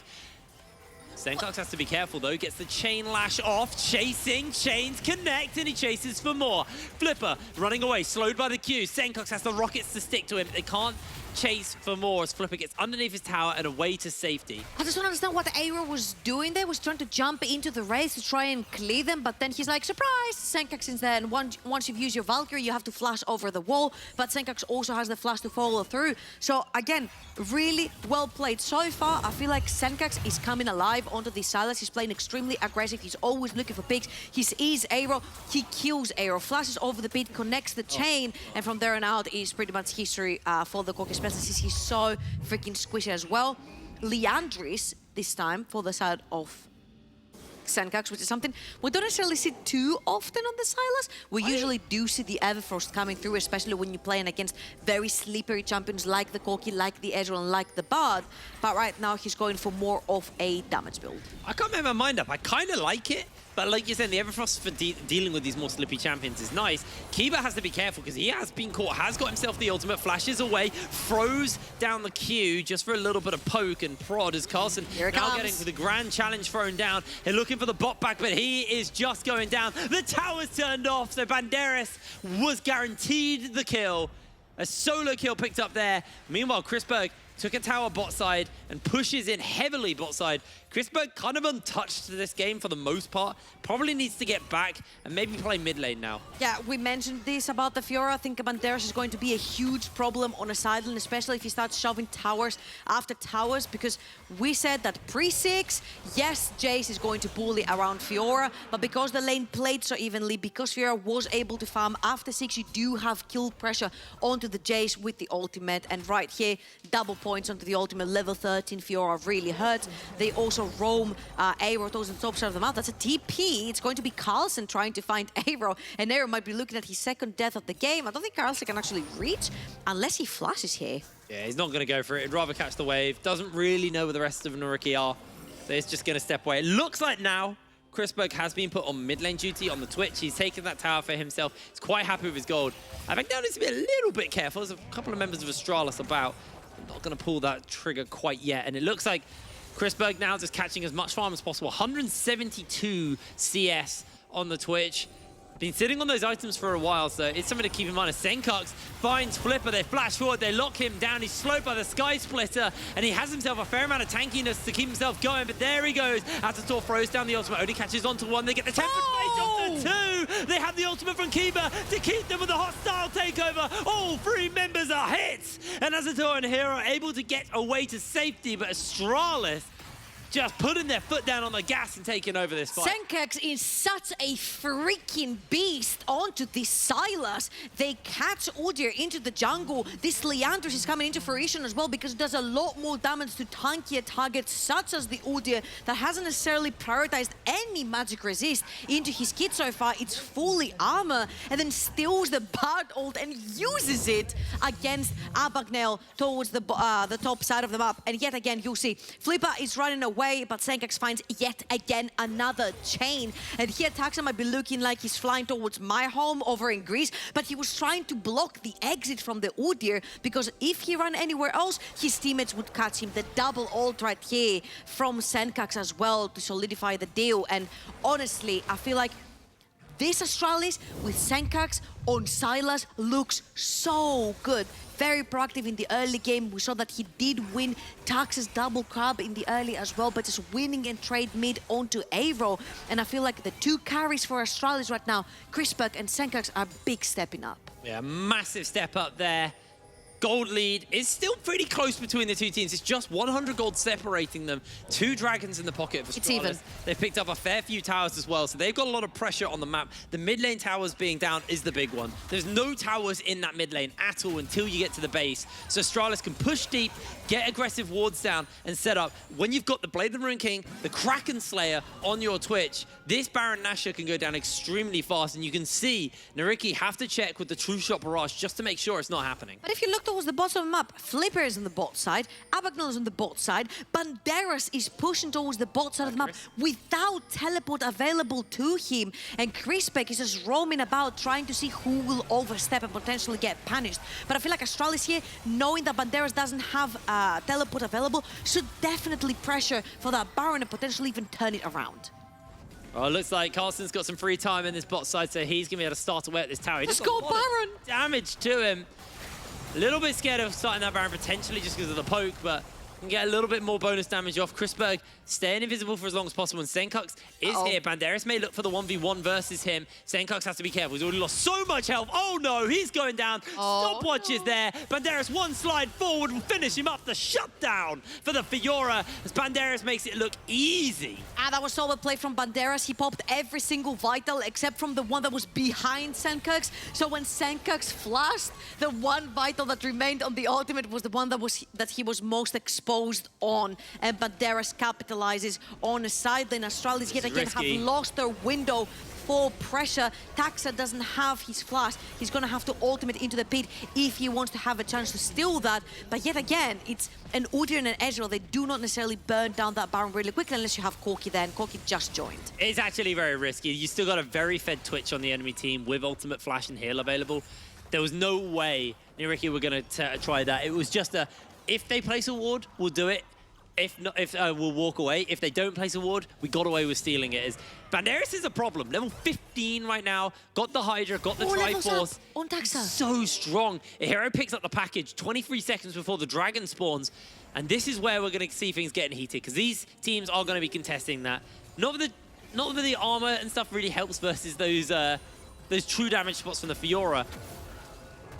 Senkox has to be careful though, gets the chain lash off, chasing, chains connect, and he chases for more. Flipper running away, slowed by the Q. Senkox has the rockets to stick to him. They can't chase for more as Flipper gets underneath his tower and away to safety. I just don't understand what Aero was doing there. Was trying to jump into the race to try and clear them, but then he's like, surprise! Senkax is there, and once you've used your Valkyrie, you have to flash over the wall, but Senkax also has the flash to follow through. So again, really well played so far. I feel like Senkax is coming alive onto the Silas. He's playing extremely aggressive. He's always looking for picks. He sees Aero, he kills Aero, flashes over the pit, connects the chain, and from there on out is pretty much history for the Caucus. He's so freaking squishy as well. Leandris this time for the side of Senkax, which is something we don't necessarily see too often on the Silas. We usually do see the Everfrost coming through, especially when you're playing against very slippery champions like the Corki, like the Ezreal, and like the Bard. But right now he's going for more of a damage build. I can't make my mind up. I kind of like it, but like you said, the Everfrost for dealing with these more slippy champions is nice. Kiba has to be careful because he has been caught, has got himself the ultimate, flashes away, throws down the Q just for a little bit of poke and prod as Carlson now getting to the grand challenge thrown down. They're looking for the bot back, but he is just going down. The tower's turned off, so Banderas was guaranteed the kill. A solo kill picked up there. Meanwhile, Chrisberg took a tower bot side and pushes in heavily bot side. Chrisberg kind of untouched to this game for the most part. Probably needs to get back and maybe play mid lane now. Yeah, we mentioned this about the Fiora. I think Banderas is going to be a huge problem on a side lane, especially if he starts shoving towers after towers, because we said that pre-6, yes, Jace is going to bully around Fiora, but because the lane played so evenly, because Fiora was able to farm after 6, you do have kill pressure onto the Jace with the ultimate, and right here, double points onto the ultimate, level 13 Fiora really hurt. They also roam Aero towards the top side of the map. That's a TP. It's going to be Carlson trying to find Aero, and Aero might be looking at his second death of the game. I don't think Carlson can actually reach unless he flashes here. Yeah, he's not going to go for it. He'd rather catch the wave. Doesn't really know where the rest of NYYRIKKI are, so he's just going to step away. It looks like now Chrisberg has been put on mid lane duty on the Twitch. He's taken that tower for himself. He's quite happy with his gold. I think now needs to be a little bit careful. There's a couple of members of Astralis about. I'm not going to pull that trigger quite yet, and it looks like Chrisberg now just catching as much farm as possible. 172 CS on the Twitch. been sitting on those items for a while, so it's something to keep in mind. As Senkux finds Flipper, they flash forward, they lock him down. He's slowed by the Sky Splitter, and he has himself a fair amount of tankiness to keep himself going, but there he goes. Azator throws down the ultimate, only catches onto one. They get the tempered face onto two. They have the ultimate from Kiba to keep them with a hostile takeover. All three members are hit, and Azator and Hero are able to get away to safety, but Astralis just putting their foot down on the gas and taking over this fight. Senkux is such a freaking beast onto this Silas. They catch Udyr into the jungle. This Leandros is coming into fruition as well because it does a lot more damage to tankier targets such as the Udyr that hasn't necessarily prioritized any magic resist into his kit so far. It's fully armor and then steals the Bard ult and uses it against Abagnale towards the top side of the map. And yet again, you'll see Flipper is running away, but Senkux finds yet again another chain. And here Taxa might be looking like he's flying towards my home over in Greece, but he was trying to block the exit from the Udyr because if he ran anywhere else, his teammates would catch him. The double ult right here from Senkux as well to solidify the deal. And honestly, I feel like this Astralis with Senkux on Silas looks so good. Very proactive in the early game. We saw that he did win Tax's double crab in the early as well, but just winning and trade mid onto Aero. And I feel like the two carries for Astralis right now, Crispberg and Senkux, are big stepping up. Yeah, massive step up there. Gold lead is still pretty close between the two teams. It's just 100 gold separating them. 2 dragons in the pocket of Astralis. It's even. They've picked up a fair few towers as well, so they've got a lot of pressure on the map. The mid lane towers being down is the big one. There's no towers in that mid lane at all until you get to the base. So Astralis can push deep, get aggressive wards down, and set up. When you've got the Blade of the Ruin King, the Kraken Slayer on your Twitch, this Baron Nashor can go down extremely fast, and you can see NYYRIKKI have to check with the True Shot Barrage just to make sure it's not happening. But if you look towards the bottom of the map, Flipper is on the bot side, Abagnale is on the bot side, Banderas is pushing towards the bot side of the map without teleport available to him, and Crispberg is just roaming about trying to see who will overstep and potentially get punished. But I feel like Astralis here, knowing that Banderas doesn't have teleport available, should definitely pressure for that Baron and potentially even turn it around. Well, it looks like Carlson's got some free time in this bot side, so he's going to be able to start away at this tower. He Let's just got go, a lot of Baron! damage to him. A little bit scared of starting that Baron potentially just because of the poke, but can get a little bit more bonus damage off. Crispberg staying invisible for as long as possible, and Senkux is here. Banderas may look for the 1v1 versus him. Senkux has to be careful. He's already lost so much health. Oh no, he's going down. Stopwatch is there. Banderas one slide forward will finish him up. The shutdown for the Fiora as Banderas makes it look easy. That was solid play from Banderas. He popped every single vital except from the one that was behind Senkux. So when Senkux flashed, the one vital that remained on the ultimate was the one that he was most exposed on, and Banderas capitalizes on a side lane. Astralis yet again have lost their window for pressure. Taxa doesn't have his flash. He's gonna have to ultimate into the pit if he wants to have a chance to steal that. But yet again, it's an Udyr and an Ezreal. They do not necessarily burn down that Baron really quickly unless you have Corki there, and Corki just joined. It's actually very risky. You still got a very fed Twitch on the enemy team with ultimate flash and heal available. There was no way NYYRIKKI were gonna try that. It was just a, if they place a ward, we'll do it. If not, we'll walk away. If they don't place a ward, we got away with stealing it. Banderas is a problem. Level 15 right now. Got the Hydra, got the Triforce. On Taxa. So strong. A hero picks up the package 23 seconds before the dragon spawns. And this is where we're going to see things getting heated, because these teams are going to be contesting that. Not that the armor and stuff really helps versus those true damage spots from the Fiora.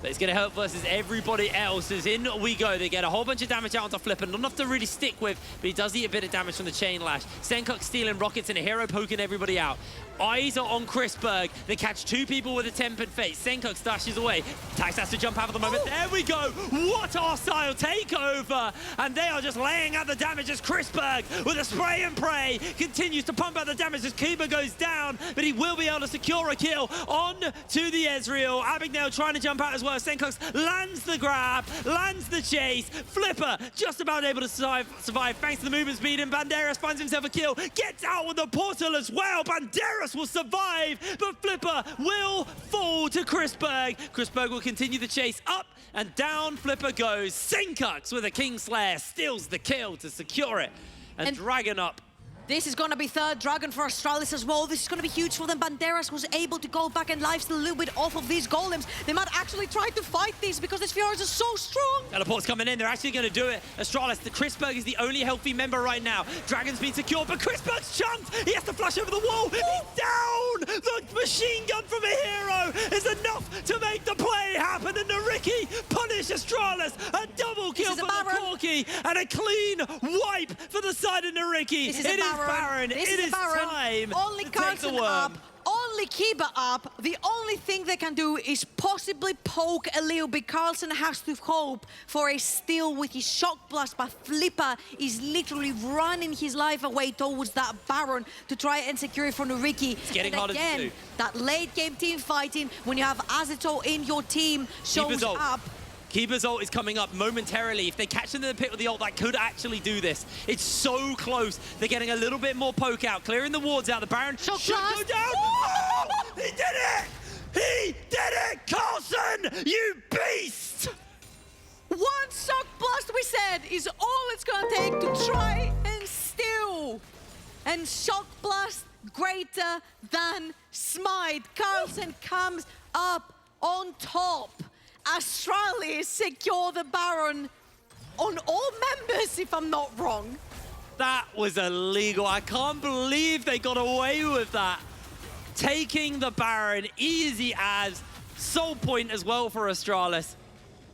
But it's going to help versus everybody else. As in we go. They get a whole bunch of damage out onto Flipper. Not enough to really stick with, but he does eat a bit of damage from the Chain Lash. Senkux stealing rockets and a hero poking everybody out. Eyes are on Crispberg. They catch 2 people with a tempered face. Senkux dashes away. Tax has to jump out of the moment. There we go. What hostile takeover. And they are just laying out the damage as Crispberg with a spray and pray continues to pump out the damage as Kiba goes down, but he will be able to secure a kill on to the Ezreal. Abagnale trying to jump out as well. Senkux lands the grab, lands the chase. Flipper just about able to survive thanks to the movement speed, and Banderas finds himself a kill. Gets out with the portal as well. Banderas will survive, but Flipper will fall to Crispberg. Crispberg will continue the chase. Up and down Flipper goes. Senkux with a Kingslayer steals the kill to secure it. And Dragon up. This is going to be third Dragon for Astralis as well. This is going to be huge for them. Banderas was able to go back and lifesteal a little bit off of these golems. They might actually try to fight these because this Fioras is so strong. Teleport's coming in. They're actually going to do it. Astralis, the Chrisberg is the only healthy member right now. Dragon's been secured, but Chrisberg's chunked. He has to flash over the wall. He's down. The machine gun from a hero is enough to make the play happen. And NYYRIKKI punish Astralis. A double kill for the Corki and a clean wipe for the side of NYYRIKKI. This is Baron. It is time only to take the worm. up, only Kiba up. The only thing they can do is possibly poke a little bit. Carlsen has to hope for a steal with his shock blast, but Flipper is literally running his life away towards that Baron to try and secure it for NYYRIKKI. It's getting and harder again, to do. That late game team fighting, when you have Azito in your team, shows up. Kiba's ult is coming up momentarily. If they catch him in the pit with the ult, that could actually do this. It's so close. They're getting a little bit more poke out, clearing the wards out. The Baron should go down. Oh, he did it! He did it! Carlsen, you beast! One shock blast, we said, is all it's gonna take to try and steal. And shock blast greater than smite. Carlsen comes up on top. Astralis secure the Baron on all members, if I'm not wrong. That was illegal. I can't believe they got away with that. Taking the Baron, easy as. Soul point as well for Astralis.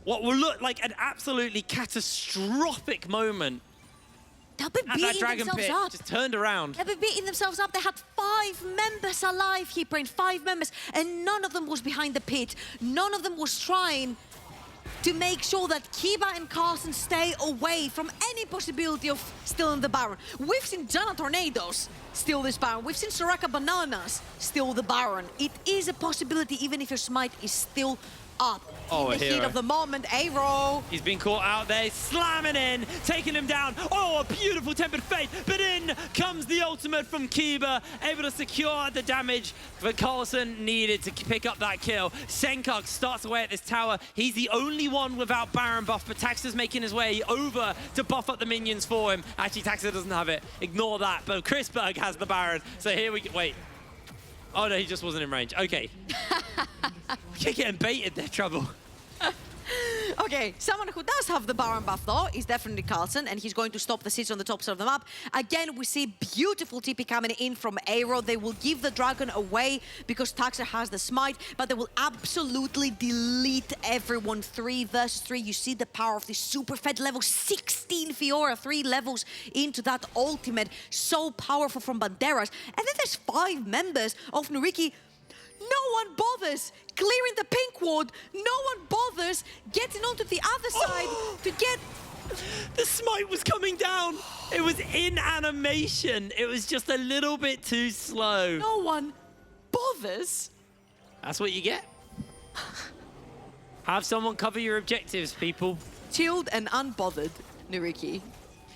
What will look like an absolutely catastrophic moment. They'll be At that beating dragon themselves pit, up. just turned around. They'll be beating themselves up. They had 5 members alive, Heatbrain, 5 members, and none of them was behind the pit. None of them was trying to make sure that Kiba and Carlsen stay away from any possibility of stealing the Baron. We've seen Jana Tornadoes steal this Baron. We've seen Soraka Bananas steal the Baron. It is a possibility, even if your smite is still up. Oh, in the heat hero. of the moment, Aero. He's been caught out there, slamming in, taking him down. Oh, a beautiful Tempered Fate, but in comes the ultimate from Kiba, able to secure the damage, but Carlsen needed to pick up that kill. Senkok starts away at this tower. He's the only one without Baron buff, but Taxa's making his way over to buff up the minions for him. Actually, Taxa doesn't have it. Ignore that, but Chrisberg has the Baron. So here we go. Wait. Oh, no, he just wasn't in range. Okay. You're getting baited there, Trouble. Okay, someone who does have the Baron buff, though, is definitely Carlsen, and he's going to stop the siege on the top side of the map. Again, we see beautiful TP coming in from Aero. They will give the Dragon away because Taxa has the smite, but they will absolutely delete everyone. 3 versus 3. You see the power of this super fed level 16 Fiora, 3 levels into that ultimate. So powerful from Banderas. And then there's 5 members of NYYRIKKI. No one bothers clearing the pink ward. No one bothers getting onto the other side to get... The smite was coming down. It was in animation. It was just a little bit too slow. No one bothers. That's what you get. Have someone cover your objectives, people. Chilled and unbothered, NYYRIKKI.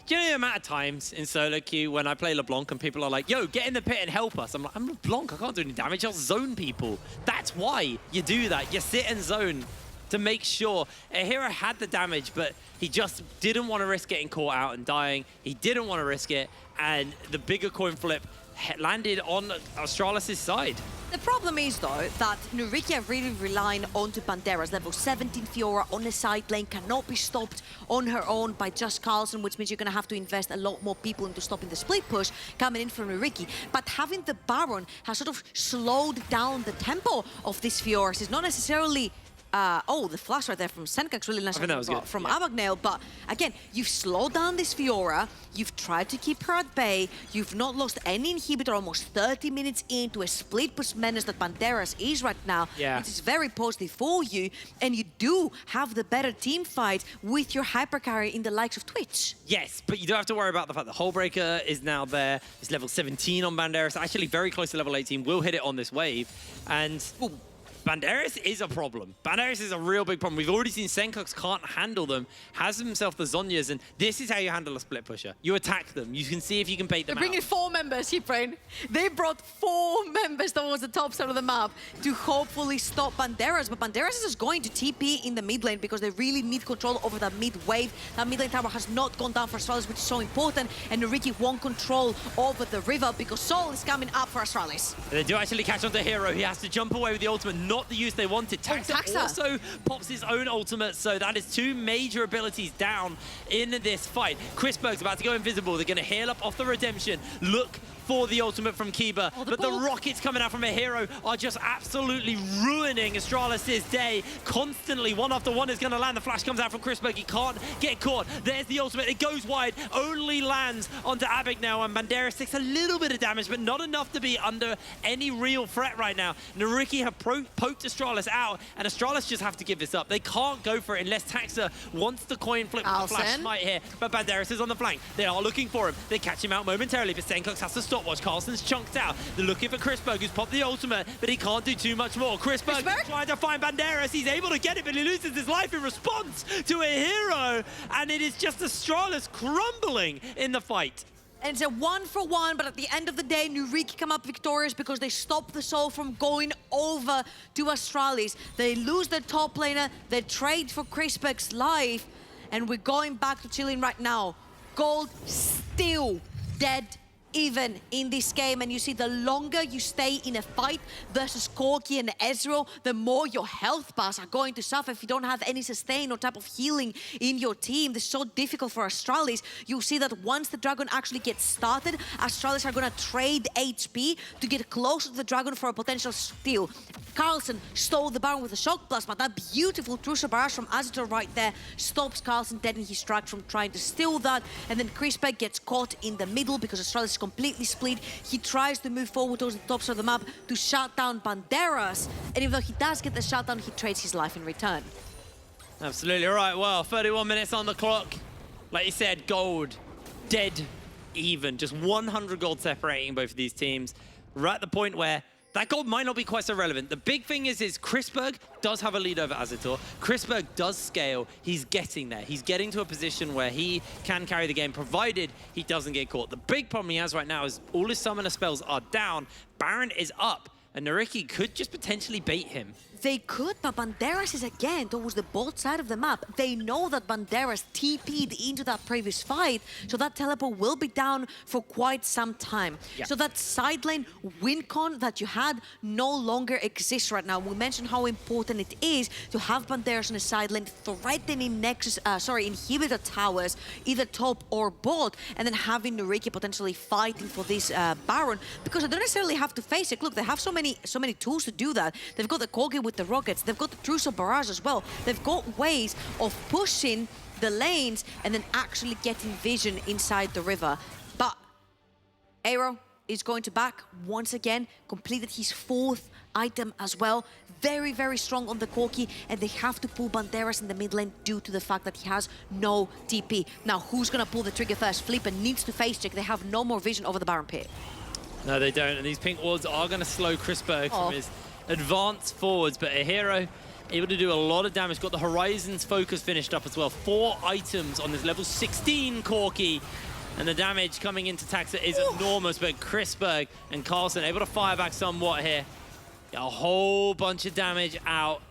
Do you know the amount of times in solo queue when I play LeBlanc and people are like, yo, get in the pit and help us? I'm like, I'm LeBlanc, I can't do any damage, I'll zone people. That's why you do that. You sit and zone to make sure. A hero had the damage, but he just didn't want to risk getting caught out and dying. He didn't want to risk it, and the bigger coin flip landed on Astralis' side. The problem is, though, that NYYRIKKI are really relying onto Banderas. Level 17 Fiora on the side lane cannot be stopped on her own by just Carlsen, which means you're going to have to invest a lot more people into stopping the split push coming in from NYYRIKKI. But having the Baron has sort of slowed down the tempo of this Fiora. It's not necessarily... oh, the flash right there from Senkak's really nice from Abagnale. But again, you've slowed down this Fiora. You've tried to keep her at bay. You've not lost any inhibitor almost 30 minutes into a split push menace that Banderas is right now. Yeah. It is very positive for you. And you do have the better team fight with your hypercarry in the likes of Twitch. Yes, but you don't have to worry about the fact that Hullbreaker is now there. It's level 17 on Banderas. Actually very close to level 18. Will hit it on this wave. And... Ooh. Banderas is a problem. Banderas is a real big problem. We've already seen Senkox can't handle them, has himself the Zhonyas, and this is how you handle a split pusher. You attack them. You can see if you can bait them out. They're bringing 4 members, Heatbrain. They brought 4 members towards the top side of the map to hopefully stop Banderas, but Banderas is just going to TP in the mid lane because they really need control over that mid wave. That mid lane tower has not gone down for Astralis, which is so important, and NYYRIKKI won't control over the river because Sol is coming up for Astralis. They do actually catch onto Hero. He has to jump away with the ultimate, not the use they wanted. Taxa also pops his own ultimate, so that is 2 major abilities down in this fight. Chrisberg's about to go invisible. They're going to heal up off the redemption. Look for the ultimate from Kiba, but the rockets coming out from a Hero are just absolutely ruining Astralis' day. Constantly, one after one is going to land. The flash comes out from Chrisberg. He can't get caught. There's the ultimate. It goes wide, only lands onto Abig now, and Banderas takes a little bit of damage, but not enough to be under any real threat right now. NYYRIKKI have poked Astralis out, and Astralis just have to give this up. They can't go for it unless Taxa wants the coin flip with the flash smite here, but Banderas is on the flank. They are looking for him. They catch him out momentarily, but Senkox has to stop. Watch, Carlson's chunked out. They're looking for Chrisberg, who's popped the ultimate, but he can't do too much more. Chrisberg trying to find Banderas. He's able to get it, but he loses his life in response to a Hero, and it is just Astralis crumbling in the fight. And it's a 1-for-1, but at the end of the day, NYYRIKKI come up victorious because they stop the Soul from going over to Astralis. They lose their top laner, they trade for Chrisberg's life, and we're going back to chilling right now. Gold still dead even in this game, and you see the longer you stay in a fight versus Corki and Ezreal, the more your health bars are going to suffer if you don't have any sustain or type of healing in your team. This is so difficult for Astralis. You'll see that once the Dragon actually gets started, Astralis are going to trade HP to get closer to the Dragon for a potential steal. Carlson stole the Baron with a Shock Blast, but that beautiful Trusa barrage from Azito right there stops Carlson dead in his track from trying to steal that, and then Chrisberg gets caught in the middle because Astralis is completely split. He tries to move forward towards the top side of the map to shut down Banderas, and even though he does get the shutdown, he trades his life in return. Absolutely right. Well, 31 minutes on the clock. Like you said, gold, dead, even. Just 100 gold separating both of these teams. We're at the point where that gold might not be quite so relevant. The big thing is Chrisberg does have a lead over Azito. Chrisberg does scale. He's getting there. He's getting to a position where he can carry the game, provided he doesn't get caught. The big problem he has right now is all his summoner spells are down. Baron is up, and NYYRIKKI could just potentially bait him. They could, but Banderas is again towards the bot side of the map. They know that Banderas TP'd into that previous fight, so that teleport will be down for quite some time. Yeah. So that side lane win con that you had no longer exists right now. We mentioned how important it is to have Banderas on the side lane threatening inhibitor towers, either top or bot, and then having NYYRIKKI potentially fighting for this Baron, because they don't necessarily have to face it. Look, they have so many tools to do that. They've got the Corgi with the rockets, they've got the Truso barrage as well. They've got ways of pushing the lanes and then actually getting vision inside the river. But Aero is going to back once again, completed his 4th item as well. Very, very strong on the Corki, and they have to pull Banderas in the mid lane due to the fact that he has no TP. Now, who's gonna pull the trigger first? Flipper needs to face check. They have no more vision over the Baron pit. No, they don't, and these pink wards are gonna slow Chrisberg from his advance forwards, but a Hero able to do a lot of damage. Got the Horizons focus finished up as well. 4 items on this level 16 Corki, and the damage coming into Taxa is enormous, but Chrisberg and Carlson able to fire back somewhat here. Get a whole bunch of damage out.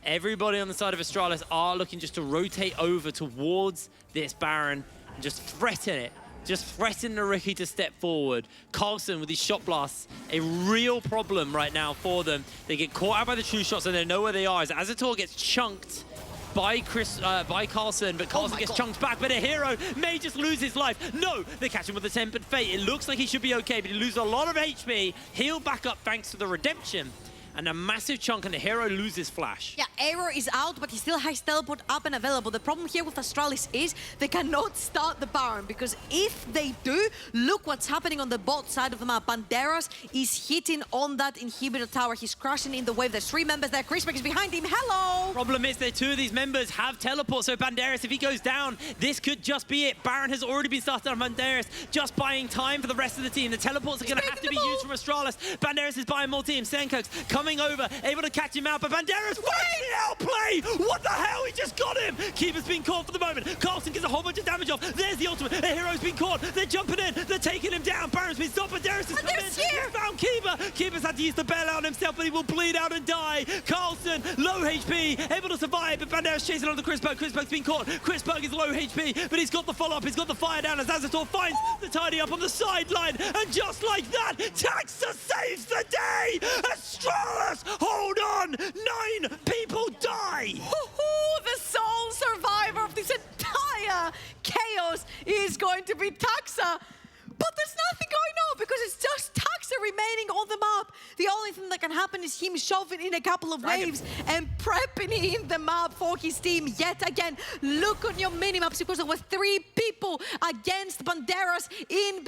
Everybody on the side of Astralis are looking just to rotate over towards this Baron and just threaten it. Just threaten NYYRIKKI to step forward. Carlson with his shot blasts, a real problem right now for them. They get caught out by the true shots and they know where they are. As Azito gets chunked by Carlson, but Carlson gets chunked back, but a Hero may just lose his life. No, they catch him with a Tempered Fate. It looks like he should be okay, but he loses a lot of HP. He'll back up thanks to the redemption. And a massive chunk, and the Hero loses Flash. Yeah, Aero is out, but he still has teleport up and available. The problem here with Astralis is they cannot start the Baron, because if they do, look what's happening on the bot side of the map. Banderas is hitting on that inhibitor tower. He's crashing in the wave. There's 3 members there. Chrisberg is behind him. Hello! Problem is that 2 of these members have teleport, so Banderas, if he goes down, this could just be it. Baron has already been started on Banderas, just buying time for the rest of the team. The teleports are going to have to be used from Astralis. Banderas is buying more teams. Senkox coming coming over, able to catch him out, but Banderas finds the outplay! What the hell? He just got him! Keeper's been caught for the moment. Carlson gets a whole bunch of damage off. There's the ultimate. The hero's been caught. They're jumping in. They're taking him down. Baron's been stopped. Banderas has come in. He found Keeper. Keeper's had to use the bail out on himself, but he will bleed out and die. Carlson, low HP, able to survive, but Banderas chasing on the Chrisberg. Chrisberg's been caught. Chrisberg is low HP, but he's got the follow-up. He's got the fire down as Azator finds the tidy up on the sideline. And just like that, Taxa saves the day. Astralis, hold on. 9 people die. The sole survivor of this entire chaos is going to be Taxa. But there's nothing going on because it's just Taxa remaining on the map. The only thing that can happen is him shoving in a couple of waves and prepping in the map for his team yet again. Look on your minimaps because there were 3 people against Banderas in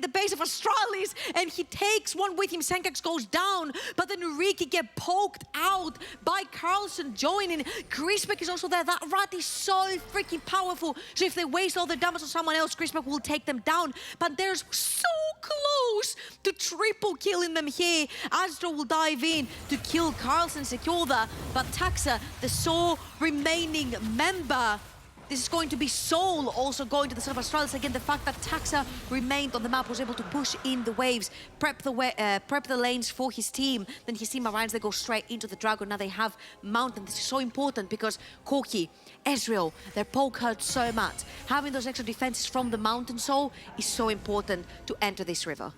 the base of Astralis, and he takes one with him. Senkax goes down, but then NYYRIKKI get poked out by Carlson joining. Chrisberg is also there. That rat is so freaking powerful. So if they waste all the damage on someone else, Chrisberg will take them down. But they're so close to triple killing them here. Astro will dive in to kill Carlson, secure that, but Taxa, the sole remaining member, this is going to be Soul also going to the side of Astralis. Again, the fact that Taxa remained on the map, was able to push in the waves, prep the lanes for his team. Then his team arrives, they go straight into the Dragon. Now they have Mountain. This is so important because Corki, Ezreal, their poke hurts so much. Having those extra defenses from the Mountain Soul is so important to enter this river.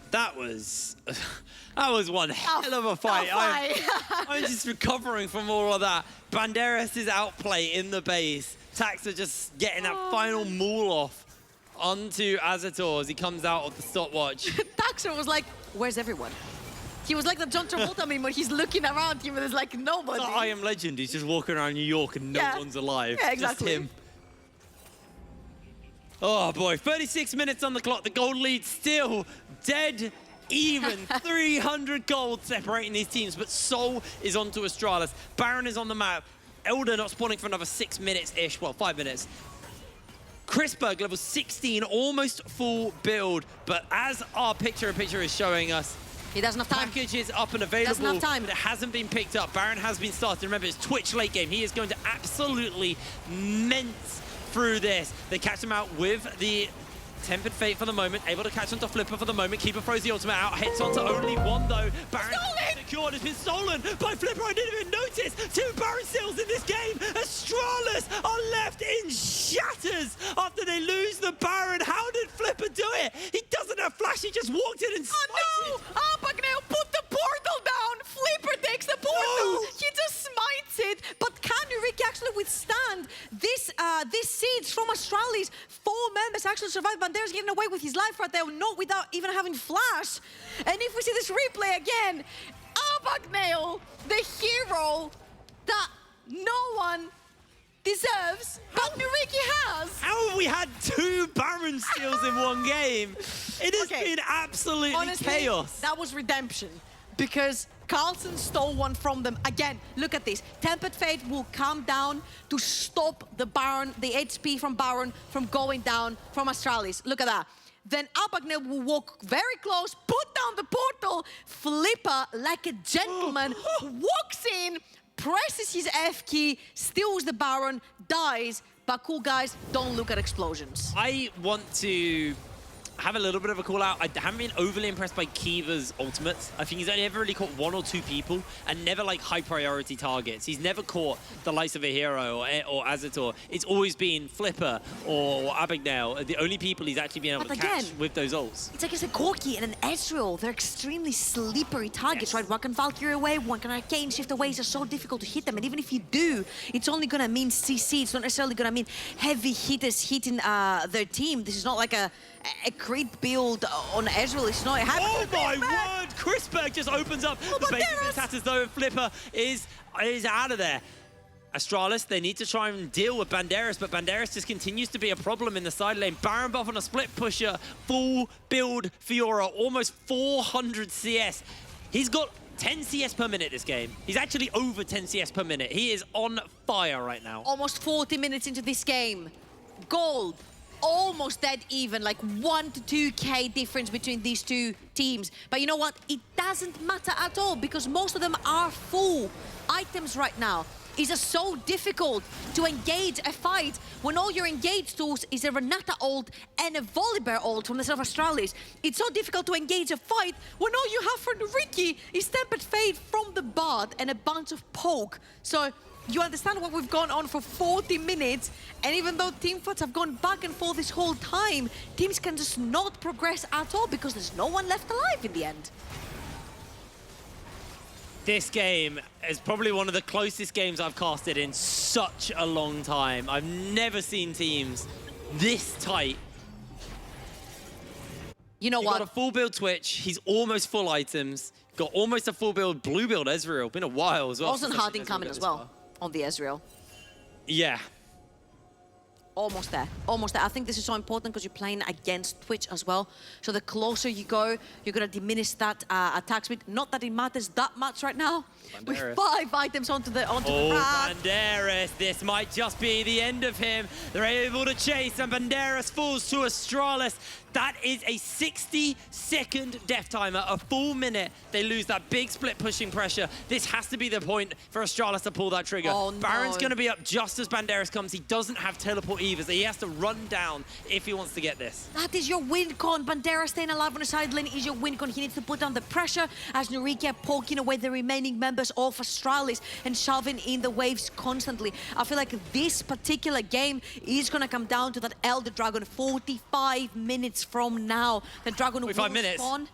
That was one hell of a fight. I'm just recovering from all of that. Banderas' outplay in the base. Taxa just getting that final maul off onto Azator as he comes out of the stopwatch. Taxa was like, where's everyone? He was like the John Travolta meme when he's looking around him and there's like nobody. It's like I Am Legend. He's just walking around New York and no one's alive. Yeah, exactly. Just him. Oh boy, 36 minutes on the clock. The gold lead still dead even. 300 gold separating these teams, but Soul is onto Astralis. Baron is on the map. Elder not spawning for another 6 minutes-ish. Well, 5 minutes. Chrisberg, level 16, almost full build. But as our picture-in-picture is showing us, he doesn't have time. Package is up and available, doesn't have time. but it hasn't been picked up. Baron has been started. Remember, it's Twitch late game. He is going to absolutely mince through this. They catch him out with the Tempered Fate for the moment, able to catch onto Flipper for the moment. Keeper throws the ultimate out, hits onto only one though. Baron secured, has been stolen by Flipper. I didn't even notice. 2 Baron steals in this game. Astralis are left in shatters after they lose the Baron. How did Flipper do it? He doesn't have flash, he just walked in and smited. Oh no! Abagnale put the portal down! Flipper takes the portal! No. He just smites it! But can NYYRIKKI actually withstand this siege from Astralis? 4 members actually survived. Banderas getting away with his life right there, not without even having flash. And if we see this replay again, Abagnale, the hero that no one deserves, but NYYRIKKI has. How have we had 2 Baron steals in one game? It has been absolutely Honestly, chaos. That was redemption because Carlson stole one from them. Again, look at this. Tempered Fate will come down to stop the Baron, the HP from Baron from going down from Astralis. Look at that. Then Abagnale will walk very close, put down the portal. Flipper, like a gentleman, walks in, presses his F key, steals the Baron, dies. But cool guys, don't look at explosions. I want to have a little bit of a call out. I haven't been overly impressed by Kiva's ultimates. I think he's only ever really caught 1 or 2 people and never like high priority targets. He's never caught the likes of a hero or Azator. It's always been Flipper or Abagnale, the only people he's actually been able to catch with those ults. It's like it's a Corki and an Ezreal. They're extremely slippery targets, right? One can Valkyrie away, one can Arcane Shift away. It's just so difficult to hit them. And even if you do, it's only going to mean CC. It's not necessarily going to mean heavy hitters hitting their team. This is not like a creep build on Ezreal. It's not happening. Oh my word! Chrisberg just opens up the base of the attack as though Flipper is out of there. Astralis, they need to try and deal with Banderas, but Banderas just continues to be a problem in the side lane. Baron buff on a split pusher, full build Fiora, almost 400 CS. He's got 10 CS per minute this game. He's actually over 10 CS per minute. He is on fire right now. Almost 40 minutes into this game. Gold almost dead even, like 1 to 2K difference between these two teams. But you know what? It doesn't matter at all because most of them are full items right now. It's just so difficult to engage a fight when all your engaged tools is a Renata ult and a Volibear ult from the side of Astralis. It's so difficult to engage a fight when all you have for NYYRIKKI is Tempered Fate from the Bard and a bunch of poke. So you understand what we've gone on for 40 minutes, and even though team fights have gone back and forth this whole time, teams can just not progress at all because there's no one left alive in the end. This game is probably one of the closest games I've casted in such a long time. I've never seen teams this tight. You know what? Got a full build Twitch. He's almost full items. Got almost a full build blue build Ezreal. Been a while as well. Also Harding coming as well on the Ezreal. Yeah. Almost there, almost there. I think this is so important because you're playing against Twitch as well. So the closer you go, you're gonna diminish that attack speed. Not that it matters that much right now. Banderas. With 5 items onto the rack. Banderas, this might just be the end of him. They're able to chase and Banderas falls to Astralis. That is a 60-second death timer, a full minute. They lose that big split pushing pressure. This has to be the point for Astralis to pull that trigger. Oh, no. Baron's gonna be up just as Banderas comes. He doesn't have teleport either, so he has to run down if he wants to get this. That is your win con. Banderas staying alive on the side lane is your win con. He needs to put down the pressure as NYYRIKKI are poking away the remaining members of Astralis and shoving in the waves constantly. I feel like this particular game is gonna come down to that Elder Dragon 45 minutes from now. The Dragon will 45 minutes. spawn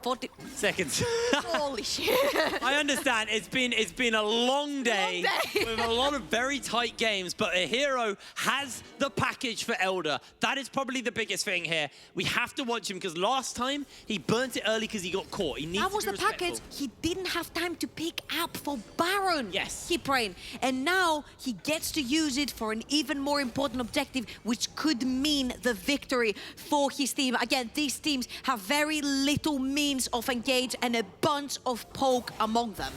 40 seconds. Holy shit. I understand it's been a long day, with a lot of very tight games, but a hero has the package for Elder. That is probably the biggest thing here. We have to watch him because last time he burnt it early because he got caught. He needs that was to the be respectful. package he didn't have time to pick up for Baron. Yes. Keep praying. And now he gets to use it for an even more important objective, which could mean the victory for his team. Again, these teams have very little means of engage and a bunch of poke among them.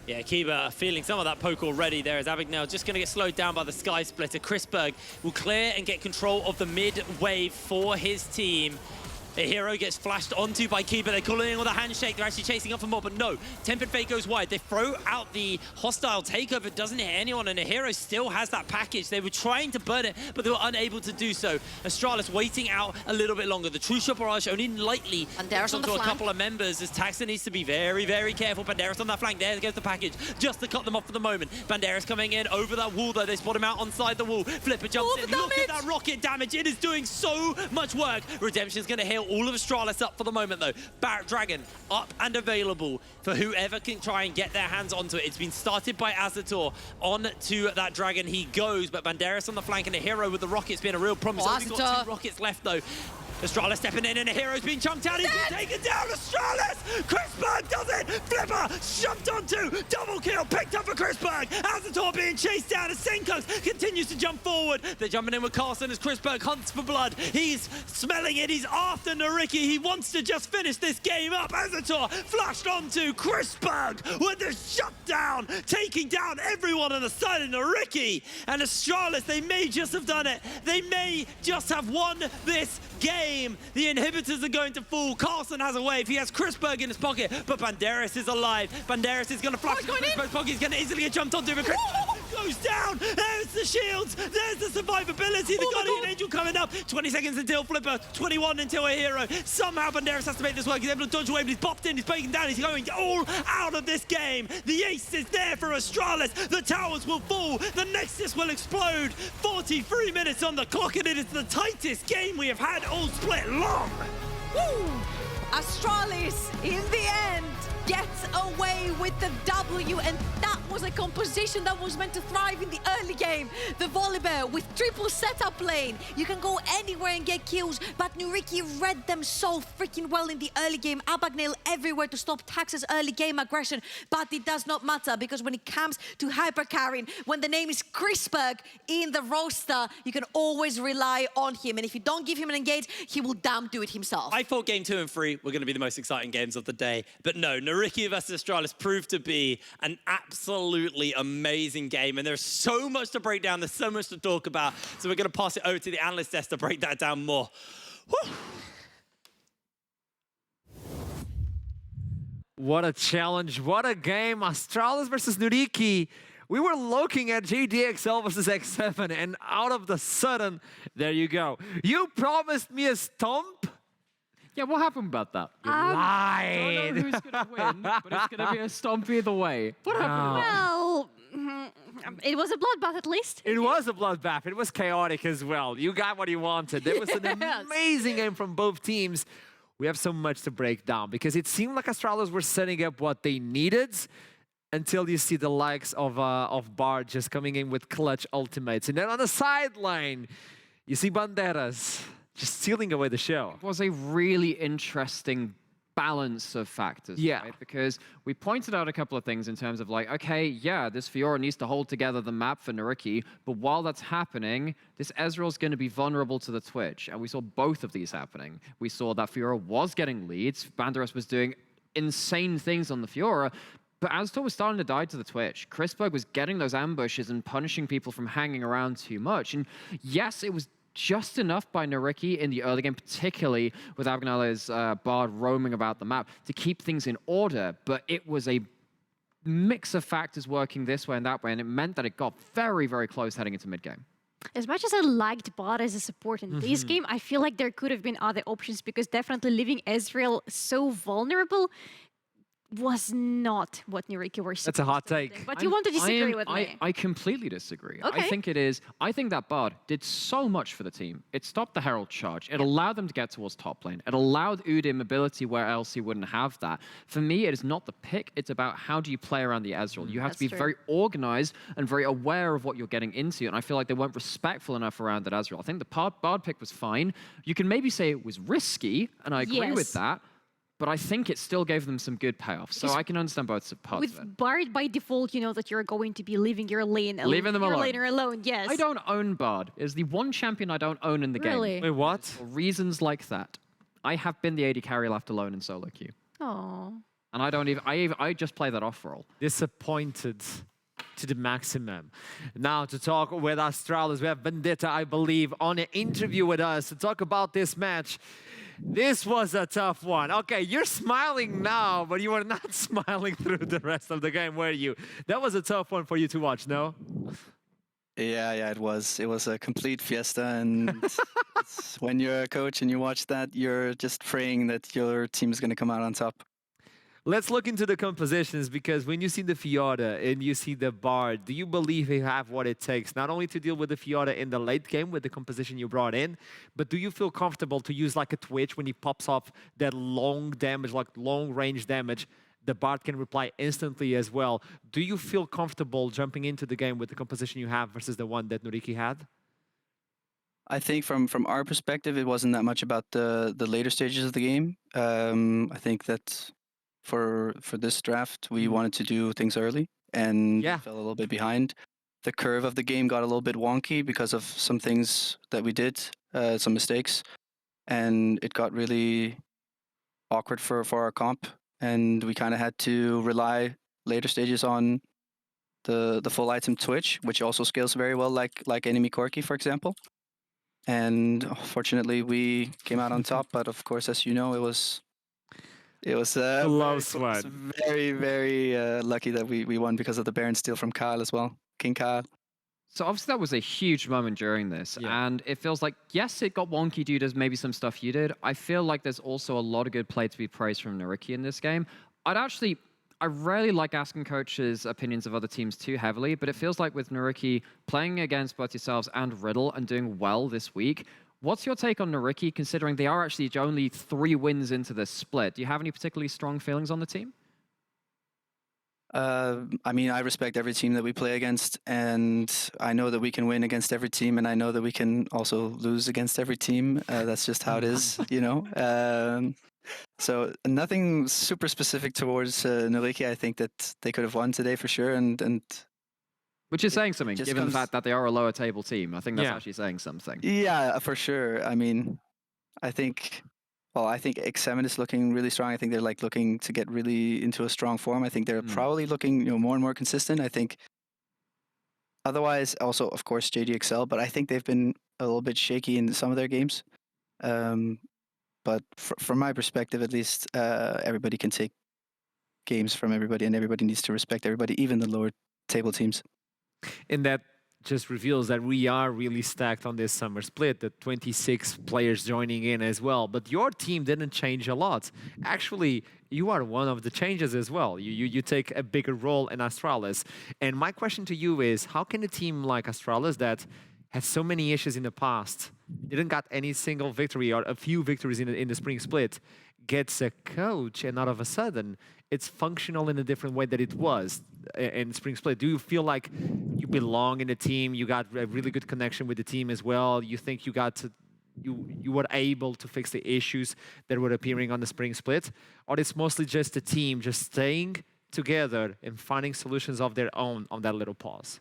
Yeah, Kiba feeling some of that poke already there as Abagnale just going to get slowed down by the Sky Splitter. Chrisberg will clear and get control of the mid wave for his team. The hero gets flashed onto by Kiba. They're calling in with a handshake. They're actually chasing up for more, but no. Tempered Fate goes wide. They throw out the hostile takeover. Doesn't hit anyone, and the hero still has that package. They were trying to burn it, but they were unable to do so. Astralis waiting out a little bit longer. The True Shot Barrage only lightly Banderas on the onto a flank. couple of members as Taxa needs to be very, very careful. Banderas on that flank. There goes the package, just to cut them off for the moment. Banderas coming in over that wall, though. They spot him out onside the wall. Flipper jumps in. Look at that rocket damage. It is doing so much work. Redemption's going to heal all of Astralis up for the moment, though. Barret Dragon up and available for whoever can try and get their hands onto it. It's been started by Azator. On to that Dragon he goes, but Banderas on the flank and the hero with the rockets being a real problem. He's only got 2 rockets left, though. Astralis stepping in and the hero's being chunked out. He's been taken down. Astralis! Chrisberg does it! Flipper jumped onto. Double kill picked up for Chrisberg. Azator being chased down as Senkos continues to jump forward. They're jumping in with Carson as Chrisberg hunts for blood. He's smelling it. He's after NYYRIKKI. He wants to just finish this game up. Azator flashed onto Chrisberg with the shutdown, taking down everyone on the side of NYYRIKKI. And Astralis, they may just have done it. They may just have won this game. The inhibitors are going to fall. Carson has a wave. He has Chrisberg in his pocket, but Banderas is alive. Banderas is going to flash into Chrisberg's pocket. He's going to easily get jumped onto, but Chrisberg goes down. There's the shields. There's the survivability. The Guardian Angel coming up. 20 seconds until Flipper. 21 until a hero. Somehow Banderas has to make this work. He's able to dodge away, but he's popped in. He's breaking down. He's going all out of this game. The ace is there for Astralis. The towers will fall. The Nexus will explode. 43 minutes on the clock, and it is the tightest game we have had all split long. Woo! Astralis, in the end, gets away with the W, and that was a composition that was meant to thrive in the early game. The Volibear with triple setup lane. You can go anywhere and get kills, but NYYRIKKI read them so freaking well in the early game. Abagnale everywhere to stop Tax's early game aggression, but it does not matter because when it comes to hypercarrying, when the name is Chrisberg in the roster, you can always rely on him, and if you don't give him an engage, he will damn do it himself. I thought game 2 and 3 were going to be the most exciting games of the day, but no, NYYRIKKI versus Astralis proved to be an absolute absolutely amazing game, and there's so much to break down. There's so much to talk about. So we're going to pass it over to the analyst desk to break that down more. Whew. What a challenge, what a game. Astralis versus NYYRIKKI. We were looking at GDXL versus X7, and out of the sudden, there you go. You promised me a stomp? Yeah, what happened about that? I don't know who's going to win, but it's going to be a stomp either way. What happened? Well, it was a bloodbath at least. It was a bloodbath. It was chaotic as well. You got what you wanted. There was an amazing game from both teams. We have so much to break down because it seemed like Astralis were setting up what they needed until you see the likes of Bard just coming in with clutch ultimates. And then on the sideline, you see Banderas just stealing away the show. It was a really interesting balance of factors, right? Because we pointed out a couple of things in terms of like, okay, yeah, this Fiora needs to hold together the map for NYYRIKKI, but while that's happening, this Ezreal's going to be vulnerable to the Twitch, and we saw both of these happening. We saw that Fiora was getting leads, Banderas was doing insane things on the Fiora, but Astor was starting to die to the Twitch. Chrisberg was getting those ambushes and punishing people from hanging around too much, and yes, it was just enough by NYYRIKKI in the early game, particularly with Agnale's Bard roaming about the map, to keep things in order, but it was a mix of factors working this way and that way, and it meant that it got very, very close heading into mid-game. As much as I liked Bard as a support in this game, I feel like there could have been other options because definitely leaving Ezreal so vulnerable was not what NYYRIKKI were supposed That's a hot to do. take. But you want to disagree with me. I completely disagree. Okay. I think that Bard did so much for the team. It stopped the Herald charge. It allowed them to get towards top lane. It allowed Udyr mobility where else he wouldn't have that. For me, it is not the pick. It's about how do you play around the Ezreal. You have to be very organized and very aware of what you're getting into. And I feel like they weren't respectful enough around that Ezreal. I think the Bard pick was fine. You can maybe say it was risky, and I agree with that. But I think it still gave them some good payoffs. So I can understand both parts of it. With Bard, by default, you know that you're going to be leaving your lane. Leaving them alone. Your laner alone, yes. I don't own Bard. It's the one champion I don't own in the game. Really? Wait, what? For reasons like that. I have been the AD carry left alone in solo queue. Oh. And I don't even, I just play that off roll. Disappointed to the maximum. Now to talk with Astralis, we have Vendetta, I believe, on an interview with us to talk about this match. This was a tough one. Okay, you're smiling now, but you were not smiling through the rest of the game, were you? That was a tough one for you to watch, no? Yeah, it was. It was a complete fiesta, and when you're a coach and you watch that, you're just praying that your team is going to come out on top. Let's look into the compositions, because when you see the Fiora and you see the Bard, do you believe they have what it takes, not only to deal with the Fiora in the late game with the composition you brought in, but do you feel comfortable to use like a Twitch when he pops off that long damage, like long range damage? The Bard can reply instantly as well. Do you feel comfortable jumping into the game with the composition you have versus the one that NYYRIKKI had? I think from our perspective, it wasn't that much about the later stages of the game. I think that for this draft, we wanted to do things early and fell a little bit behind. The curve of the game got a little bit wonky because of some things that we did, some mistakes, and it got really awkward for our comp. And we kind of had to rely later stages on the full item Twitch, which also scales very well, like enemy Corki, for example. And fortunately, we came out on top. But of course, as you know, it was very, very lucky that we won because of the Baron steal from Kyle as well, King Kyle. So obviously that was a huge moment during this, and it feels like, yes, it got wonky due to maybe some stuff you did. I feel like there's also a lot of good play to be praised from NYYRIKKI in this game. I rarely like asking coaches' opinions of other teams too heavily, but it feels like with NYYRIKKI playing against both yourselves and Riddle and doing well this week, what's your take on NYYRIKKI, considering they are actually only 3 wins into this split? Do you have any particularly strong feelings on the team? I mean, I respect every team that we play against, and I know that we can win against every team, and I know that we can also lose against every team. That's just how it is, you know. So nothing super specific towards NYYRIKKI. I think that they could have won today for sure, and which is saying something, given the fact that they are a lower table team. I think that's actually saying something. Yeah, for sure. I mean, I think Well, I think X7 is looking really strong. I think they're like looking to get really into a strong form. I think they're probably looking, more and more consistent. I think otherwise, also of course JDXL, but I think they've been a little bit shaky in some of their games. But from my perspective, at least, everybody can take games from everybody, and everybody needs to respect everybody, even the lower table teams. And that just reveals that we are really stacked on this summer split, the 26 players joining in as well. But your team didn't change a lot. Actually, you are one of the changes as well. You take a bigger role in Astralis. And my question to you is, how can a team like Astralis that had so many issues in the past, didn't got any single victory or a few victories in the spring split, gets a coach and all of a sudden it's functional in a different way that it was in spring split? Do you feel like you belong in the team? You got a really good connection with the team as well? You think you got to, you were able to fix the issues that were appearing on the spring split? Or it's mostly just the team just staying together and finding solutions of their own on that little pause?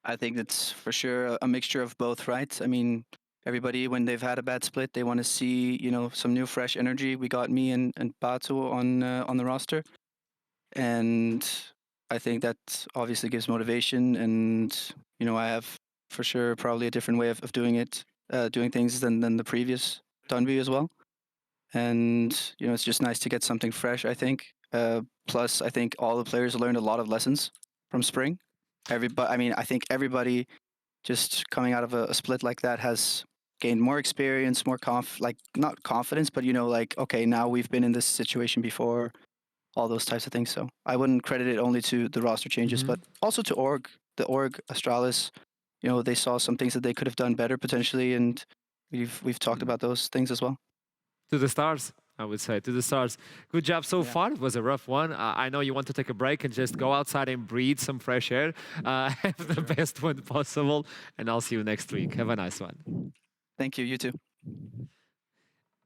I think it's for sure a mixture of both, right? I mean, everybody, when they've had a bad split, they want to see, some new, fresh energy. We got me and Batu on the roster, and I think that obviously gives motivation. And I have for sure probably a different way of doing it, doing things than the previous Dunby as well. And it's just nice to get something fresh, I think. Plus, I think all the players learned a lot of lessons from spring. I think everybody just coming out of a split like that has gained more experience, more not confidence, but okay, now we've been in this situation before, all those types of things. So I wouldn't credit it only to the roster changes, but also to the org, Astralis. They saw some things that they could have done better potentially, and we've talked about those things as well. To the stars, I would say, to the stars. Good job so far. It was a rough one. I know you want to take a break and just go outside and breathe some fresh air. Have the best one possible, and I'll see you next week. Have a nice one. Thank you. You too.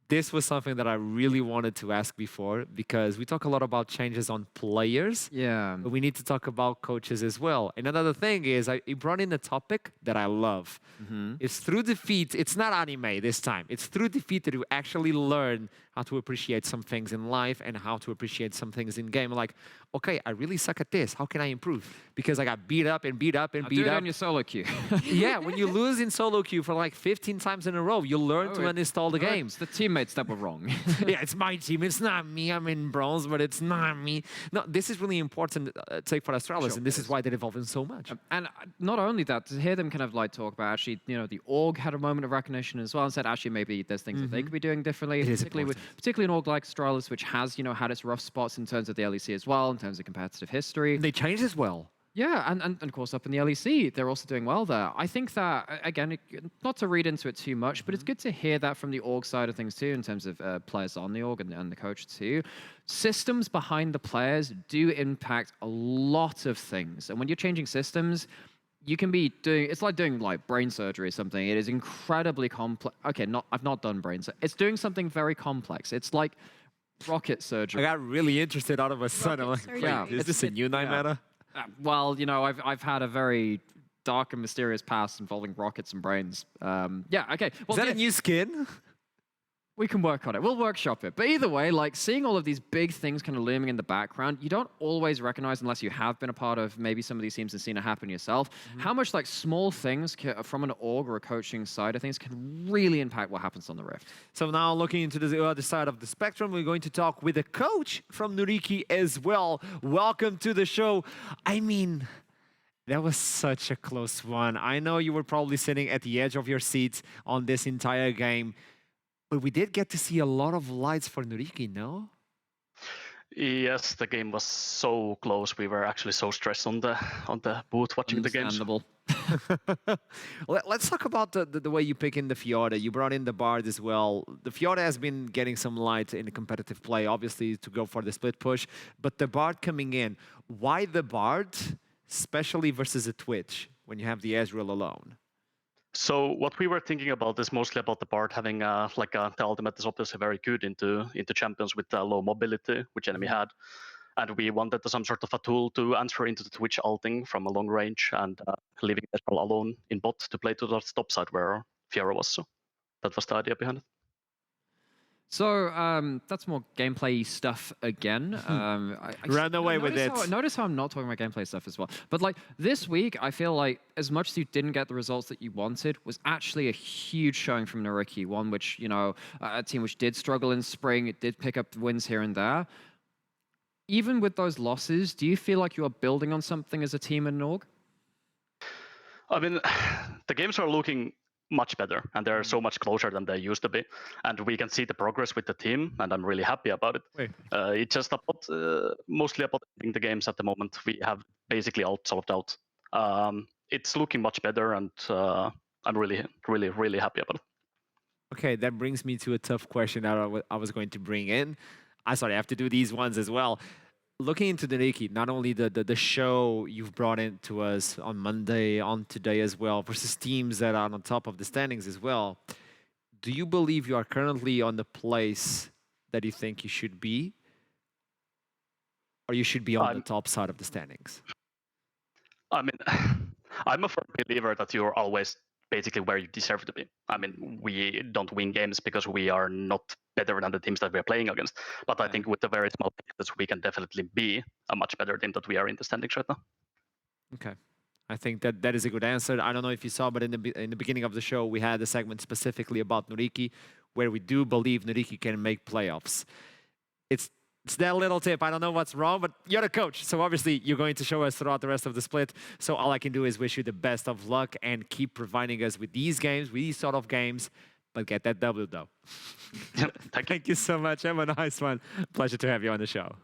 This was something that I really wanted to ask before, because we talk a lot about changes on players. Yeah. But we need to talk about coaches as well. And another thing is, I brought in a topic that I love. It's through defeat. It's not anime this time. It's through defeat that you actually learn how to appreciate some things in life and how to appreciate some things in game. Like, okay, I really suck at this. How can I improve? Because I got beat up and beat up and beat do it up. on your solo queue. Yeah, when you lose in solo queue for like 15 times in a row, you learn to uninstall the game. It's the teammates that were wrong. Yeah, it's my team. It's not me. I'm in bronze, but it's not me. No, this is really important take for Astralis, and this is why they're evolving so much. And not only that, to hear them kind of like talk about actually, the org had a moment of recognition as well and said actually maybe there's things that they could be doing differently, particularly an org like Astralis, which has, had its rough spots in terms of the LEC as well, in terms of competitive history. And they changed as well. Yeah, and of course up in the LEC, they're also doing well there. I think that, again, not to read into it too much, but it's good to hear that from the org side of things too, in terms of players on the org and the coach too. Systems behind the players do impact a lot of things. And when you're changing systems, you can be doing, it's like doing like brain surgery or something. It is incredibly complex. Okay, I've not done brain surgery. It's doing something very complex. It's like rocket surgery. I got really interested out of a sudden. I'm like, yeah, is this a new night meta? Well, I've had a very dark and mysterious past involving rockets and brains. Yeah, okay. Well, is that a new skin? We can work on it. We'll workshop it. But either way, like seeing all of these big things kind of looming in the background, you don't always recognize, unless you have been a part of maybe some of these teams and seen it happen yourself, how much like small things from an org or a coaching side of things can really impact what happens on the Rift. So now looking into the other side of the spectrum, we're going to talk with a coach from NYYRIKKI as well. Welcome to the show. I mean, that was such a close one. I know you were probably sitting at the edge of your seat on this entire game. But we did get to see a lot of lights for NYYRIKKI, no? Yes, the game was so close. We were actually so stressed on the booth watching the games. Let's talk about the way you pick in the Fiora. You brought in the Bard as well. The Fiora has been getting some light in the competitive play, obviously, to go for the split push. But the Bard coming in, why the Bard, especially versus a Twitch, when you have the Ezreal alone? So what we were thinking about is mostly about the Bard having the ultimate is obviously very good into champions with low mobility, which enemy had, and we wanted some sort of a tool to answer into the Twitch ulting from a long range and leaving Ezreal alone in bot to play to the top side where Fiora was. So that was the idea behind it. So that's more gameplay stuff again. Run away with it. Notice how I'm not talking about gameplay stuff as well. But like this week, I feel like as much as you didn't get the results that you wanted, was actually a huge showing from NYYRIKKI. One which, you know, a team which did struggle in spring. It did pick up wins here and there. Even with those losses, do you feel like you are building on something as a team in Norg? I mean, the games are looking much better, and they're so much closer than they used to be. And we can see the progress with the team, and I'm really happy about it. It's just about mostly about winning the games at the moment. We have basically all solved out. It's looking much better, and I'm really, really, really happy about it. Okay, that brings me to a tough question that I was going to bring in. I have to do these ones as well. Looking into NYYRIKKI, not only the show you've brought into us on Monday, on today as well, versus teams that are on top of the standings as well, do you believe you are currently on the place that you think you should be? Or you should be on the top side of the standings? I mean, I'm a firm believer that you're always basically where you deserve to be. I mean, we don't win games because we are not better than the teams that we're playing against. But I think with the very small pieces, we can definitely be a much better team that we are in the standings right now. Okay. I think that is a good answer. I don't know if you saw, but in the beginning of the show, we had a segment specifically about NYYRIKKI, where we do believe NYYRIKKI can make playoffs. It's that little tip. I don't know what's wrong, but you're the coach. So obviously, you're going to show us throughout the rest of the split. So all I can do is wish you the best of luck and keep providing us with these games, with these sort of games. But get that W, though. Thank you so much. Have a nice one. Pleasure to have you on the show.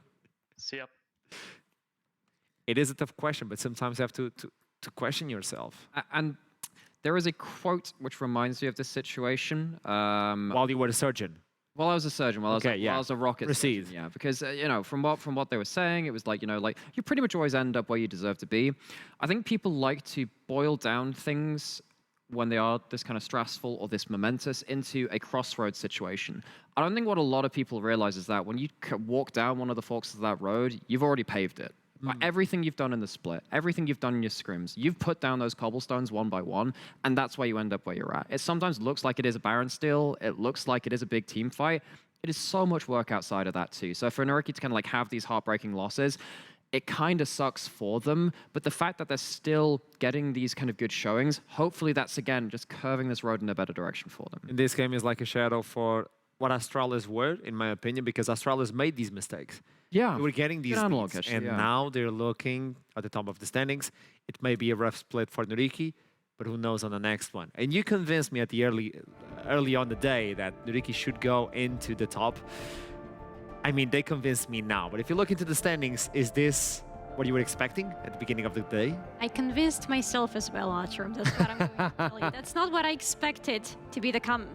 See ya. It is a tough question, but sometimes you have to question yourself. And there is a quote which reminds me of this situation. While you were a surgeon. While I was a surgeon, while I was a rocket Proceed. surgeon, yeah. Because, you know, from what they were saying, it was like, you know, like, you pretty much always end up where you deserve to be. I think people like to boil down things when they are this kind of stressful or this momentous into a crossroads situation. I don't think what a lot of people realize is that when you walk down one of the forks of that road, you've already paved it. Like everything you've done in the split, everything you've done in your scrims, you've put down those cobblestones one by one, and that's where you end up where you're at. It sometimes looks like it is a Baron steal, it looks like it is a big team fight. It is so much work outside of that too. So for NYYRIKKI to kind of like have these heartbreaking losses, it kind of sucks for them, but the fact that they're still getting these kind of good showings, hopefully that's again just curving this road in a better direction for them. And this game is like a shadow for what Astralis were, in my opinion, because Astralis made these mistakes. Yeah, they were getting these leads, and now they're looking at the top of the standings. It may be a rough split for NYYRIKKI, but who knows on the next one. And you convinced me at the early on the day that NYYRIKKI should go into the top. I mean, they convinced me now, but if you look into the standings, is this what you were expecting at the beginning of the day? I convinced myself as well, Artrum. That's what I'm going to tell you. That's not what I expected to be the come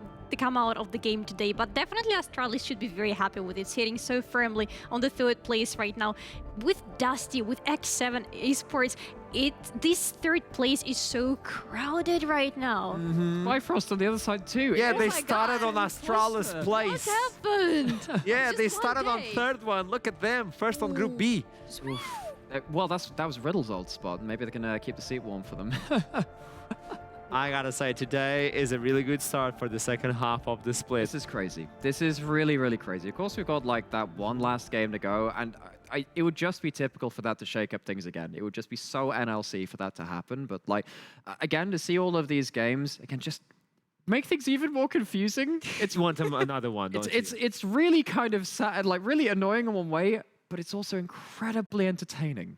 out of the game today, but definitely Astralis should be very happy with it, sitting so firmly on the third place right now. With Dusty, with X7 Esports, this third place is so crowded right now. Bifrost on the other side too. Yeah, they started on Astralis place. What happened? Yeah, they started on third one. Look at them, first on Group B. Well, that was Riddle's old spot. Maybe they can keep the seat warm for them. I gotta say, today is a really good start for the second half of the split. This is crazy. This is really, really crazy. Of course, we've got like that one last game to go, and it would just be typical for that to shake up things again. It would just be so NLC for that to happen. But like, again, to see all of these games, again, just make things even more confusing. You want another one, don't you? It's really kind of sad, like really annoying in one way, but it's also incredibly entertaining.